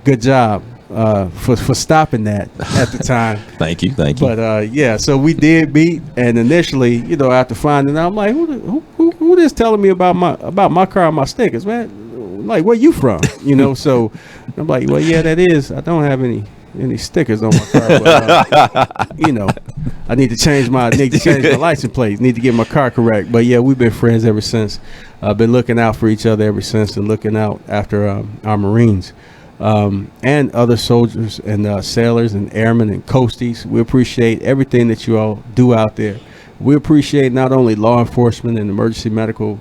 good job for stopping that at the time. Thank you. But so we did meet, and initially, after finding out, I'm like, who is telling me about my car and my stickers, man? Like, where you from? So I'm like, well, yeah, that is. I don't have any stickers on my car, but, I need to change my license plate. Need to get my car correct. But yeah, we've been friends ever since. Been looking out for each other ever since, and looking out after our Marines. And other soldiers and sailors and airmen and coasties. We appreciate everything that you all do out there. We appreciate not only law enforcement and emergency medical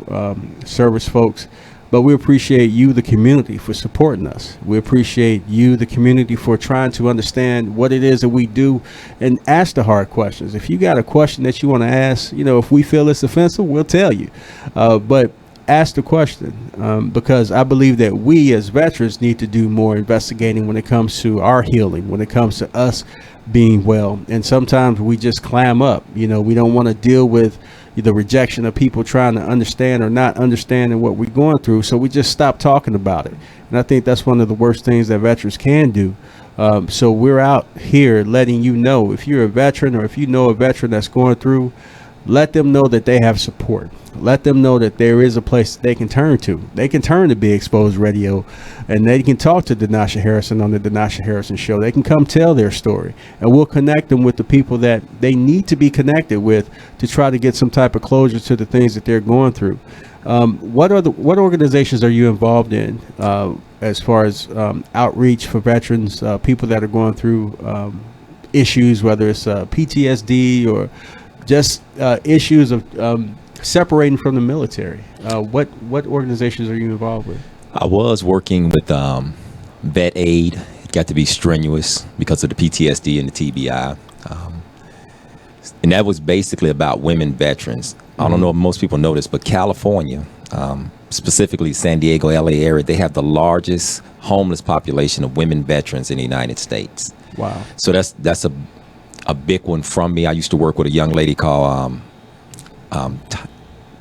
service folks, but we appreciate you, the community, for supporting us. We appreciate you, the community, for trying to understand what it is that we do and ask the hard questions. If you got a question that you want to ask, if we feel it's offensive, we'll tell you. But ask the question, because I believe that we as veterans need to do more investigating when it comes to our healing, when it comes to us being well. And sometimes we just clam up. We don't want to deal with the rejection of people trying to understand or not understanding what we're going through. So we just stop talking about it. And I think that's one of the worst things that veterans can do, So we're out here letting you know, if you're a veteran or if you know a veteran that's going through, let them know that they have support. Let them know that there is a place they can turn to. They can turn to Be Exposed Radio, and they can talk to Denasha Harrison on the Denasha Harrison Show. They can come tell their story, and we'll connect them with the people that they need to be connected with to try to get some type of closure to the things that they're going through. What organizations are you involved in as far as outreach for veterans, people that are going through issues, whether it's PTSD or just issues of separating from the military? What organizations are you involved with? I was working with Vet Aid. It got to be strenuous because of the PTSD and the TBI. And that was basically about women veterans. I don't know if most people know this, but California, specifically San Diego, LA area, they have the largest homeless population of women veterans in the United States. Wow. So that's a big one from me. I used to work with a young lady called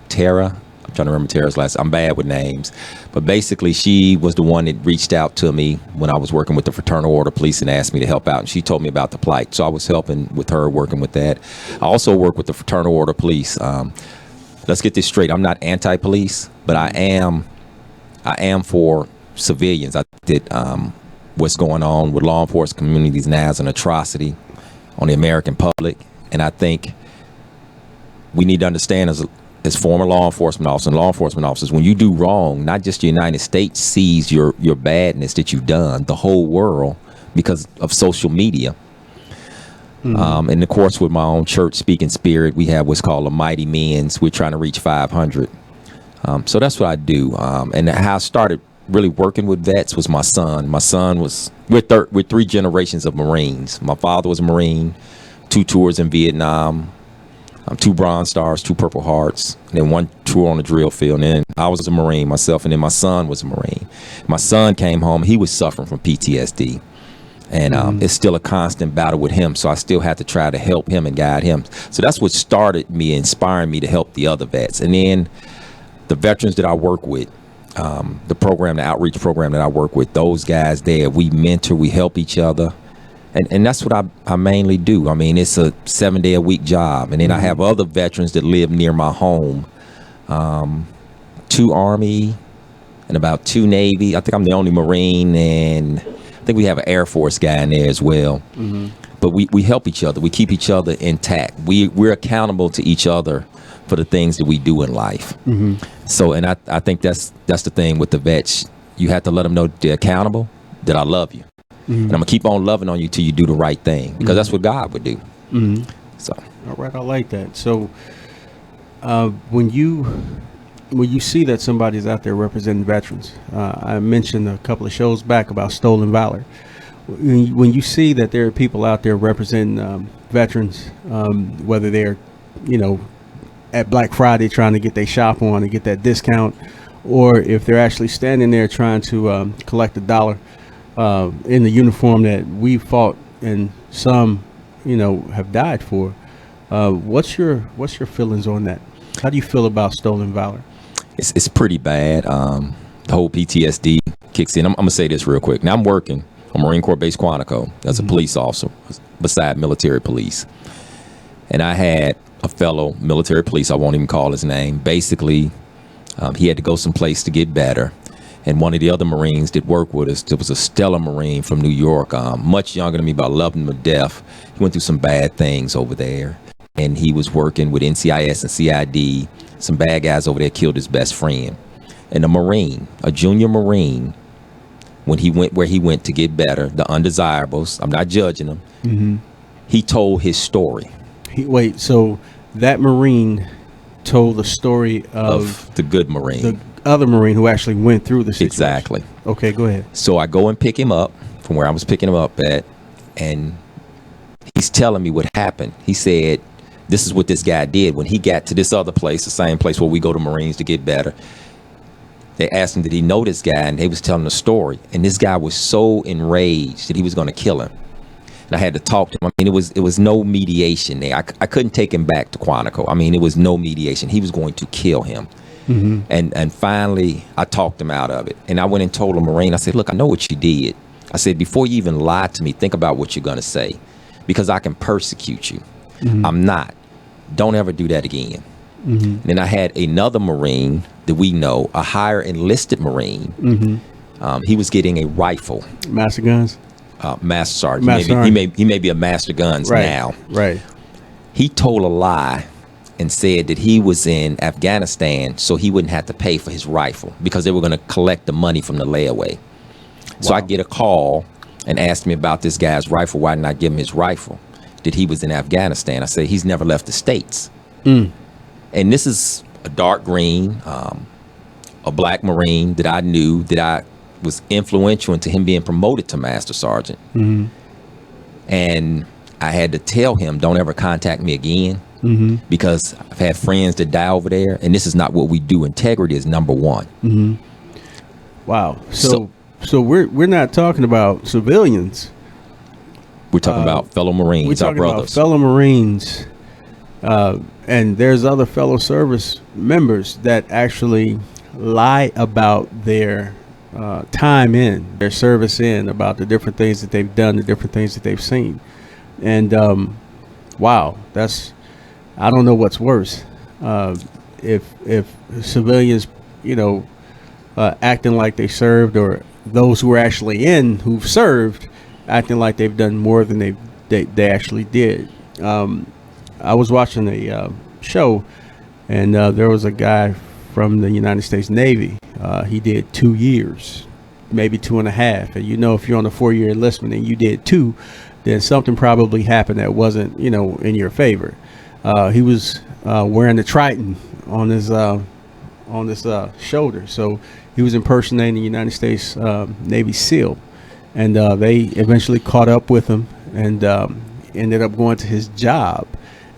Tara. I'm trying to remember Tara's last. I'm bad with names, but basically she was the one that reached out to me when I was working with the Fraternal Order Police and asked me to help out, and she told me about the plight. So I was helping with her, working with that. I also work with the Fraternal Order Police. Let's get this straight. I'm not anti-police, but I am for civilians. I did what's going on with law enforcement communities now is an atrocity on the American public, and I think we need to understand as former law enforcement officers and law enforcement officers, when you do wrong, not just the United States sees your badness that you've done, the whole world, because of social media. And of course, with my own church, Speaking Spirit, we have what's called a Mighty Men's. We're trying to reach 500. So that's what I do. And how I started really working with vets was my son. My son was, we're 3 generations of Marines. My father was a Marine, 2 tours in Vietnam, 2 Bronze Stars, 2 Purple Hearts, and then 1 tour on the drill field. And then I was a Marine myself, and then my son was a Marine. My son came home. He was suffering from PTSD. And it's still a constant battle with him, so I still have to try to help him and guide him. So that's what started me, inspiring me to help the other vets. And then the veterans that I work with, the outreach program that I work with, those guys there, we mentor, we help each other. And that's what I mainly do. I mean, it's a 7-day-a-week job. And then I have other veterans that live near my home, 2 Army and about 2 Navy. I think I'm the only Marine, and I think we have an Air Force guy in there as well. But we help each other. We keep each other intact. We're accountable to each other for the things that we do in life. So, and I think that's the thing with the vets. You have to let them know they're accountable, that I love you. And I'm going to keep on loving on you till you do the right thing, because that's what God would do. So, all right, I like that. So when you see that somebody's out there representing veterans, I mentioned a couple of shows back about stolen valor. When you see that there are people out there representing veterans, whether they're, at Black Friday trying to get their shop on and get that discount, or if they're actually standing there trying to collect $1 in the uniform that we fought and some, have died for, what's your feelings on that? How do you feel about stolen valor? It's pretty bad. The whole PTSD kicks in. I'm gonna say this real quick. Now I'm working on Marine Corps Base Quantico as a police officer beside military police, and I had a fellow military police, I won't even call his name. Basically, he had to go someplace to get better, and one of the other Marines that worked with us, there was a stellar Marine from New York, much younger than me, but I loved him to death. He went through some bad things over there, and he was working with NCIS and CID. Some bad guys over there killed his best friend. And a Marine, a junior Marine, when he went where he went to get better, the undesirables, I'm not judging him, he told his story. So that Marine told the story of the good Marine, the other Marine who actually went through the situation. Exactly. Okay, go ahead. So I go and pick him up from where I was picking him up at, and he's telling me what happened. He said, this is what this guy did when he got to this other place, the same place where we go to Marines to get better. They asked him, did he know this guy? And they was telling the story. And this guy was so enraged that he was going to kill him. And I had to talk to him. I mean, it was no mediation there. I couldn't take him back to Quantico. I mean, it was no mediation. He was going to kill him. And finally, I talked him out of it. And I went and told a Marine, I said, look, I know what you did. I said, before you even lie to me, think about what you're going to say, because I can persecute you. I'm not. Don't ever do that again. Then I had another Marine that we know, a higher enlisted Marine. He was getting a rifle. Master Guns? Master Sergeant. He may be a Master Guns now. Right. He told a lie and said that he was in Afghanistan so he wouldn't have to pay for his rifle because they were going to collect the money from the layaway. So I get a call and asked me about this guy's rifle. Why didn't I give him his rifle? That he was in Afghanistan. I said, he's never left the States. And this is a dark green, a black Marine that I knew, that I was influential into him being promoted to Master Sergeant. And I had to tell him, don't ever contact me again, because I've had friends that die over there, and this is not what we do. Integrity is number one. Wow. So we're not talking about civilians. We're talking about fellow Marines, we're talking our brothers. about fellow Marines, and there's other fellow service members that actually lie about their time in, their service in, about the different things that they've done, the different things that they've seen. And wow, I don't know what's worse. If civilians, acting like they served, or those who are actually in who've served acting like they've done more than they actually did. I was watching a show, and there was a guy from the United States Navy. He did 2 years, maybe 2.5. And if you're on a 4-year enlistment and you did 2, then something probably happened that wasn't, in your favor. He was wearing the Triton on his shoulder, so he was impersonating the United States Navy SEAL, and they eventually caught up with him and ended up going to his job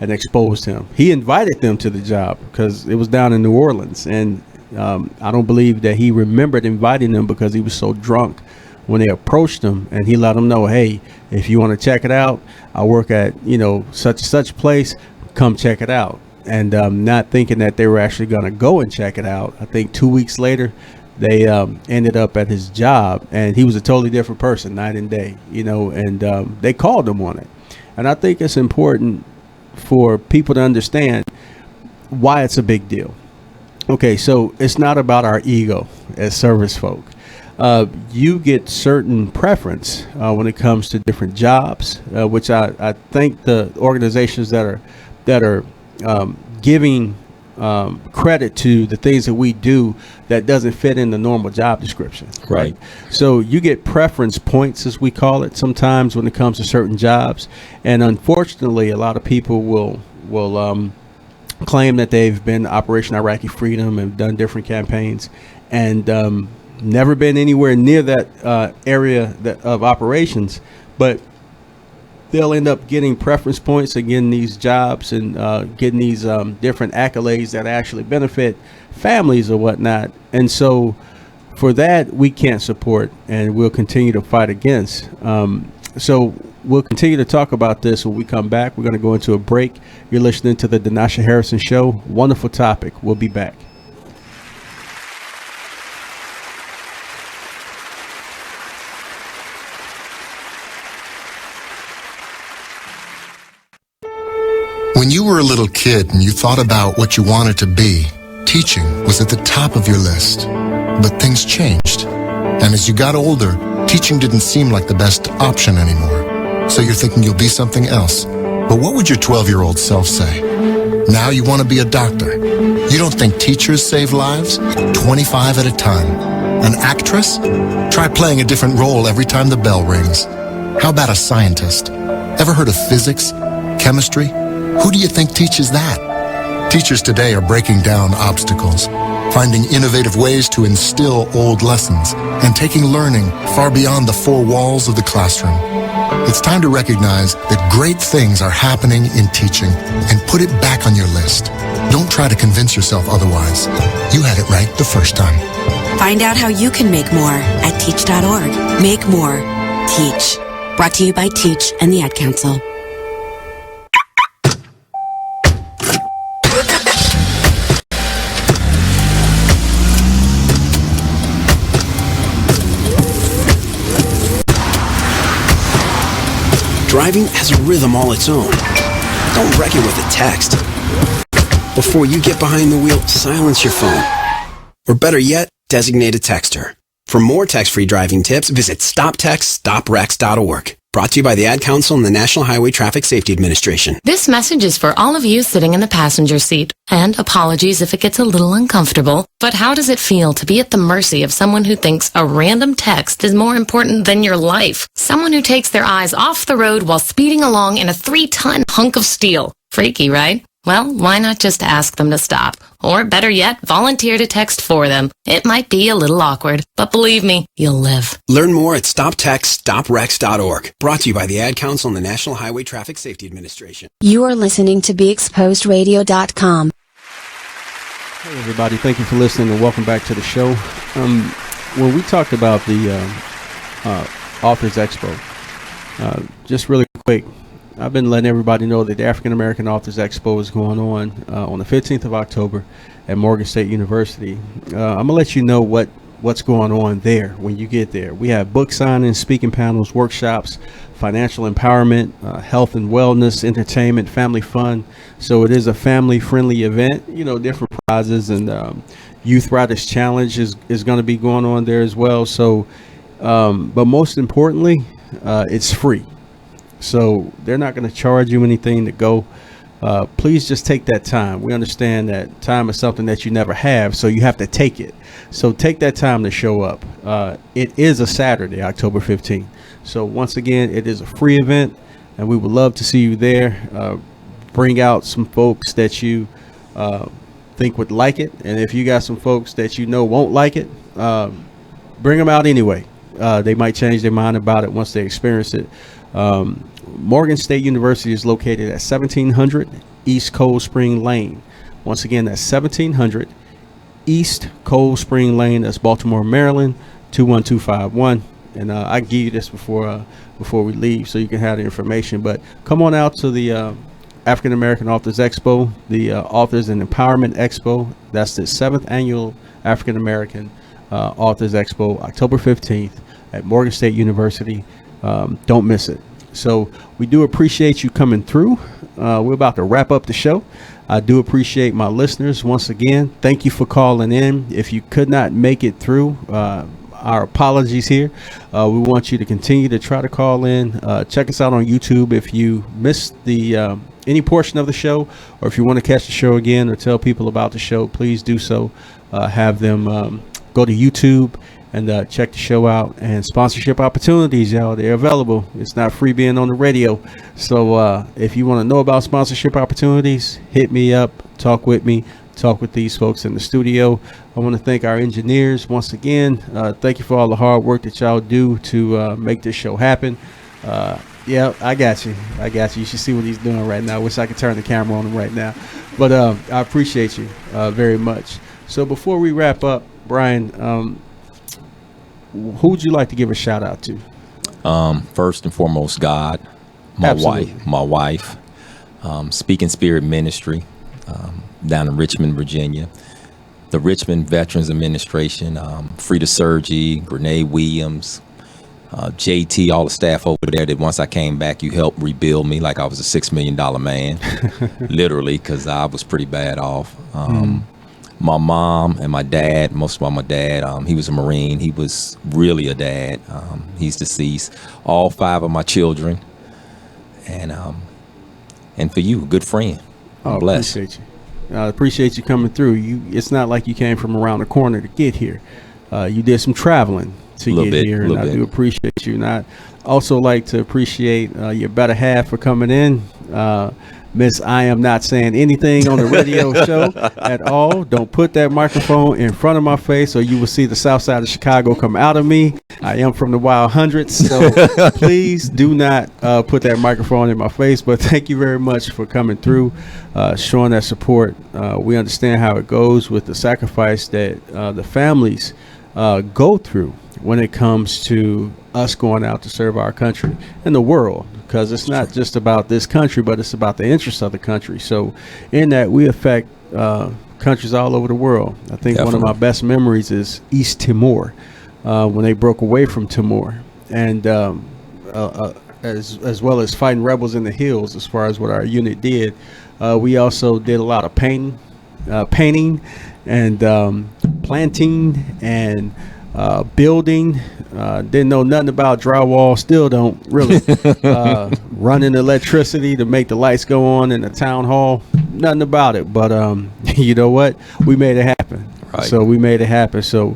and exposed him. He invited them to the job because it was down in New Orleans, and I don't believe that he remembered inviting them because he was so drunk when they approached him, and he let them know, hey, if you want to check it out, I work at such place, come check it out. And not thinking that they were actually going to go and check it out. I think 2 weeks later, they ended up at his job, and he was a totally different person night and day, and they called him on it. And I think it's important for people to understand why it's a big deal. Okay, so it's not about our ego as service folk. You get certain preference when it comes to different jobs, which I think the organizations that are giving credit to the things that we do that doesn't fit in the normal job description. Right. So you get preference points, as we call it, sometimes when it comes to certain jobs. And unfortunately, a lot of people will claim that they've been Operation Iraqi Freedom and done different campaigns, and never been anywhere near that area of operations, but they'll end up getting preference points and getting these jobs and getting these different accolades that actually benefit families or whatnot. And so for that, we can't support, and we'll continue to fight against. So we'll continue to talk about this when we come back. We're going to go into a break. You're listening to the Denasha Harrison Show. Wonderful topic. We'll be back. When you were a little kid and you thought about what you wanted to be, teaching was at the top of your list. But things changed. And as you got older, teaching didn't seem like the best option anymore. So you're thinking you'll be something else. But what would your 12-year-old self say? Now you want to be a doctor. You don't think teachers save lives? 25 at a time. An actress? Try playing a different role every time the bell rings. How about a scientist? Ever heard of physics? Chemistry? Who do you think teaches that? Teachers today are breaking down obstacles, finding innovative ways to instill old lessons, and taking learning far beyond the four walls of the classroom. It's time to recognize that great things are happening in teaching and put it back on your list. Don't try to convince yourself otherwise. You had it right the first time. Find out how you can make more at teach.org. Make more. Teach. Brought to you by Teach and the Ad Council. Driving has a rhythm all its own. Don't wreck it with a text. Before you get behind the wheel, silence your phone. Or better yet, designate a texter. For more text-free driving tips, visit stoptextstoprex.org. Brought to you by the Ad Council and the National Highway Traffic Safety Administration. This message is for all of you sitting in the passenger seat. And apologies if it gets a little uncomfortable. But how does it feel to be at the mercy of someone who thinks a random text is more important than your life? Someone who takes their eyes off the road while speeding along in a 3-ton hunk of steel. Freaky, right? Well, why not just ask them to stop? Or better yet, volunteer to text for them. It might be a little awkward, but believe me, you'll live. Learn more at stoptextstoprex.org. Brought to you by the Ad Council and the National Highway Traffic Safety Administration. You are listening to BeExposedRadio.com. Hey everybody, thank you for listening and welcome back to the show. When we talked about the Authors Expo, just really quick, I've been letting everybody know that the African American Authors Expo is going on the 15th of October at Morgan State University. I'm going to let you know what's going on there when you get there. We have book signings, speaking panels, workshops, financial empowerment, health and wellness, entertainment, family fun. So it is a family-friendly event, different prizes, and Youth Writers Challenge is going to be going on there as well. So, but most importantly, it's free. So they're not going to charge you anything to go. Please just take that time. We understand that time is something that you never have, so you have to take it. So take that time to show up. It is a Saturday, October 15th. So once again, it is a free event, and we would love to see you there. Bring out some folks that you think would like it, and if you got some folks that won't like it, bring them out anyway. They might change their mind about it once they experience it. Morgan State University is located at 1700 East Cold Spring Lane. Once again, that's 1700 East Cold Spring Lane. That's Baltimore, Maryland, 21251. And I give you this before we leave, so you can have the information. But come on out to the African American Authors Expo, the Authors and Empowerment Expo. That's the 7th annual African American Authors Expo, October 15th at Morgan State University. Don't miss it. So we do appreciate you coming through. We're about to wrap up the show. I do appreciate my listeners once again. Thank you for calling in. If you could not make it through, our apologies here. We want you to continue to try to call in. Check us out on YouTube if you missed the any portion of the show, or if you want to catch the show again or tell people about the show, please do so. Have them go to YouTube and check the show out. And sponsorship opportunities, y'all, they're available. It's not free being on the radio. So if you want to know about sponsorship opportunities, hit me up, talk with me, talk with these folks in the studio. I want to thank our engineers once again. Thank you for all the hard work that y'all do to make this show happen. Yeah, I got you. You should see what he's doing right now. Wish I could turn the camera on him right now. But I appreciate you very much. So before we wrap up, Brian, who would you like to give a shout out to? First and foremost, God, my wife, Speaking Spirit Ministry down in Richmond, Virginia, the Richmond Veterans Administration, Frida Sergi, Grenade Williams, JT, all the staff over there that once I came back, you helped rebuild me like I was a $6 million man, literally, because I was pretty bad off. My mom and my dad, most of all my dad, he was a Marine. He was really a dad. He's deceased. All 5 of my children. And for you, good friend. I'm blessed. Appreciate you. I appreciate you coming through. It's not like you came from around the corner to get here. You did some traveling to get here, and I do appreciate you. And I also like to appreciate your better half for coming in. Miss, I am not saying anything on the radio show at all. Don't put that microphone in front of my face or you will see the south side of Chicago come out of me. I am from the Wild Hundreds, so please do not put that microphone in my face. But thank you very much for coming through, showing that support. We understand how it goes with the sacrifice that the families go through when it comes to us going out to serve our country and the world, because it's not just about this country, but it's about the interests of the country. So in that, we affect countries all over the world. I think one of my best memories is East Timor, when they broke away from Timor. And as well as fighting rebels in the hills. As far as what our unit did, we also did a lot of painting and planting and building. Didn't know nothing about drywall, still don't really. Running electricity to make the lights go on in the town hall, nothing about it. But you know what? We made it happen. Right. So we made it happen. So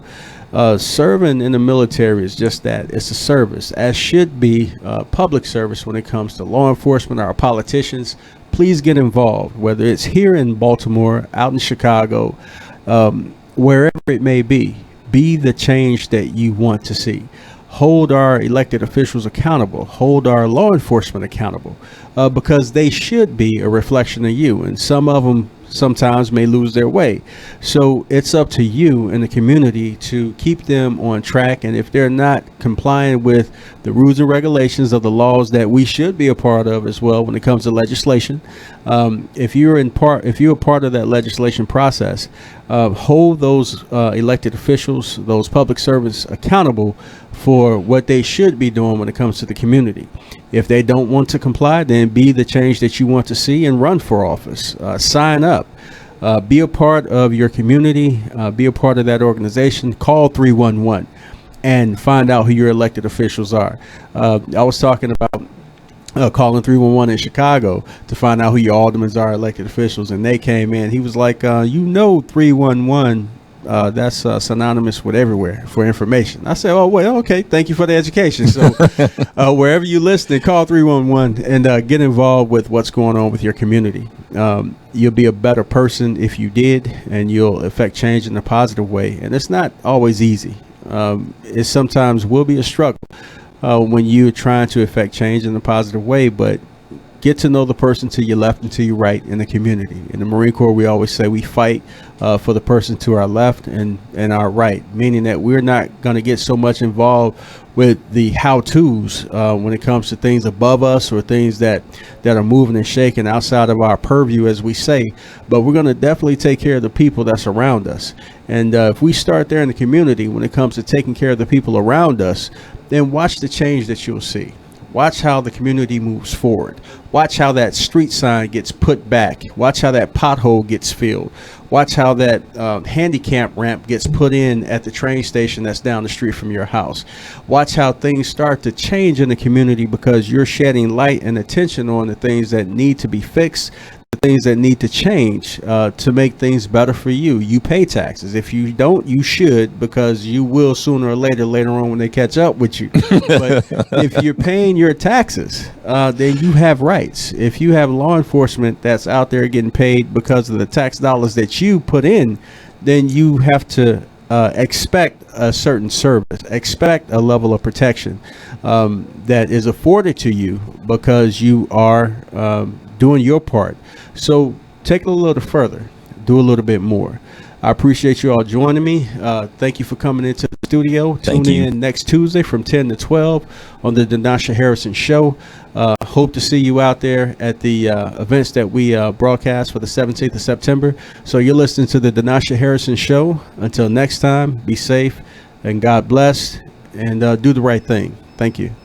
serving in the military is just that. It's a service, as should be public service when it comes to law enforcement, our politicians. Please get involved, whether it's here in Baltimore, out in Chicago, wherever it may be. Be the change that you want to see. Hold our elected officials accountable. Hold our law enforcement accountable, because they should be a reflection of you. And some of them sometimes may lose their way. So it's up to you and the community to keep them on track. And if they're not complying with the rules and regulations of the laws that we should be a part of as well when it comes to legislation, if you're a part of that legislation process, hold those elected officials, those public servants accountable for what they should be doing when it comes to the community. If they don't want to comply, then be the change that you want to see and run for office. Sign up. Be a part of your community. Be a part of that organization. Call 311 and find out who your elected officials are. I was talking about calling 311 in Chicago to find out who your aldermen are, elected officials, and they came in. He was like, 311. That's synonymous with everywhere for information. I said, oh, well, okay. Thank you for the education. So wherever you listen, call 311 and get involved with what's going on with your community. You'll be a better person if you did, and you'll affect change in a positive way. And it's not always easy. It sometimes will be a struggle when you're trying to affect change in a positive way, but get to know the person to your left and to your right in the community. In the Marine Corps, we always say we fight for the person to our left and our right, meaning that we're not going to get so much involved with the how-tos when it comes to things above us or things that are moving and shaking outside of our purview, as we say. But we're going to definitely take care of the people that's around us. And if we start there in the community when it comes to taking care of the people around us, then watch the change that you'll see. Watch how the community moves forward. Watch how that street sign gets put back. Watch how that pothole gets filled. Watch how that handicap ramp gets put in at the train station that's down the street from your house. Watch how things start to change in the community because you're shedding light and attention on the things that need to be fixed, the things that need to change to make things better for you. You pay taxes. If you don't, you should, because you will sooner or later on when they catch up with you. But if you're paying your taxes, then you have rights. If you have law enforcement that's out there getting paid because of the tax dollars that you put in, then you have to expect a certain service, expect a level of protection that is afforded to you because you are doing your part. So take it a little further, do a little bit more. I appreciate you all joining me. Thank you for coming into the studio. Tune in next Tuesday from 10 to 12 on the Denasha Harrison Show. Hope to see you out there at the events that we broadcast for the 17th of September. So you're listening to the Denasha Harrison Show. Until next time, be safe and God bless, and do the right thing. Thank you.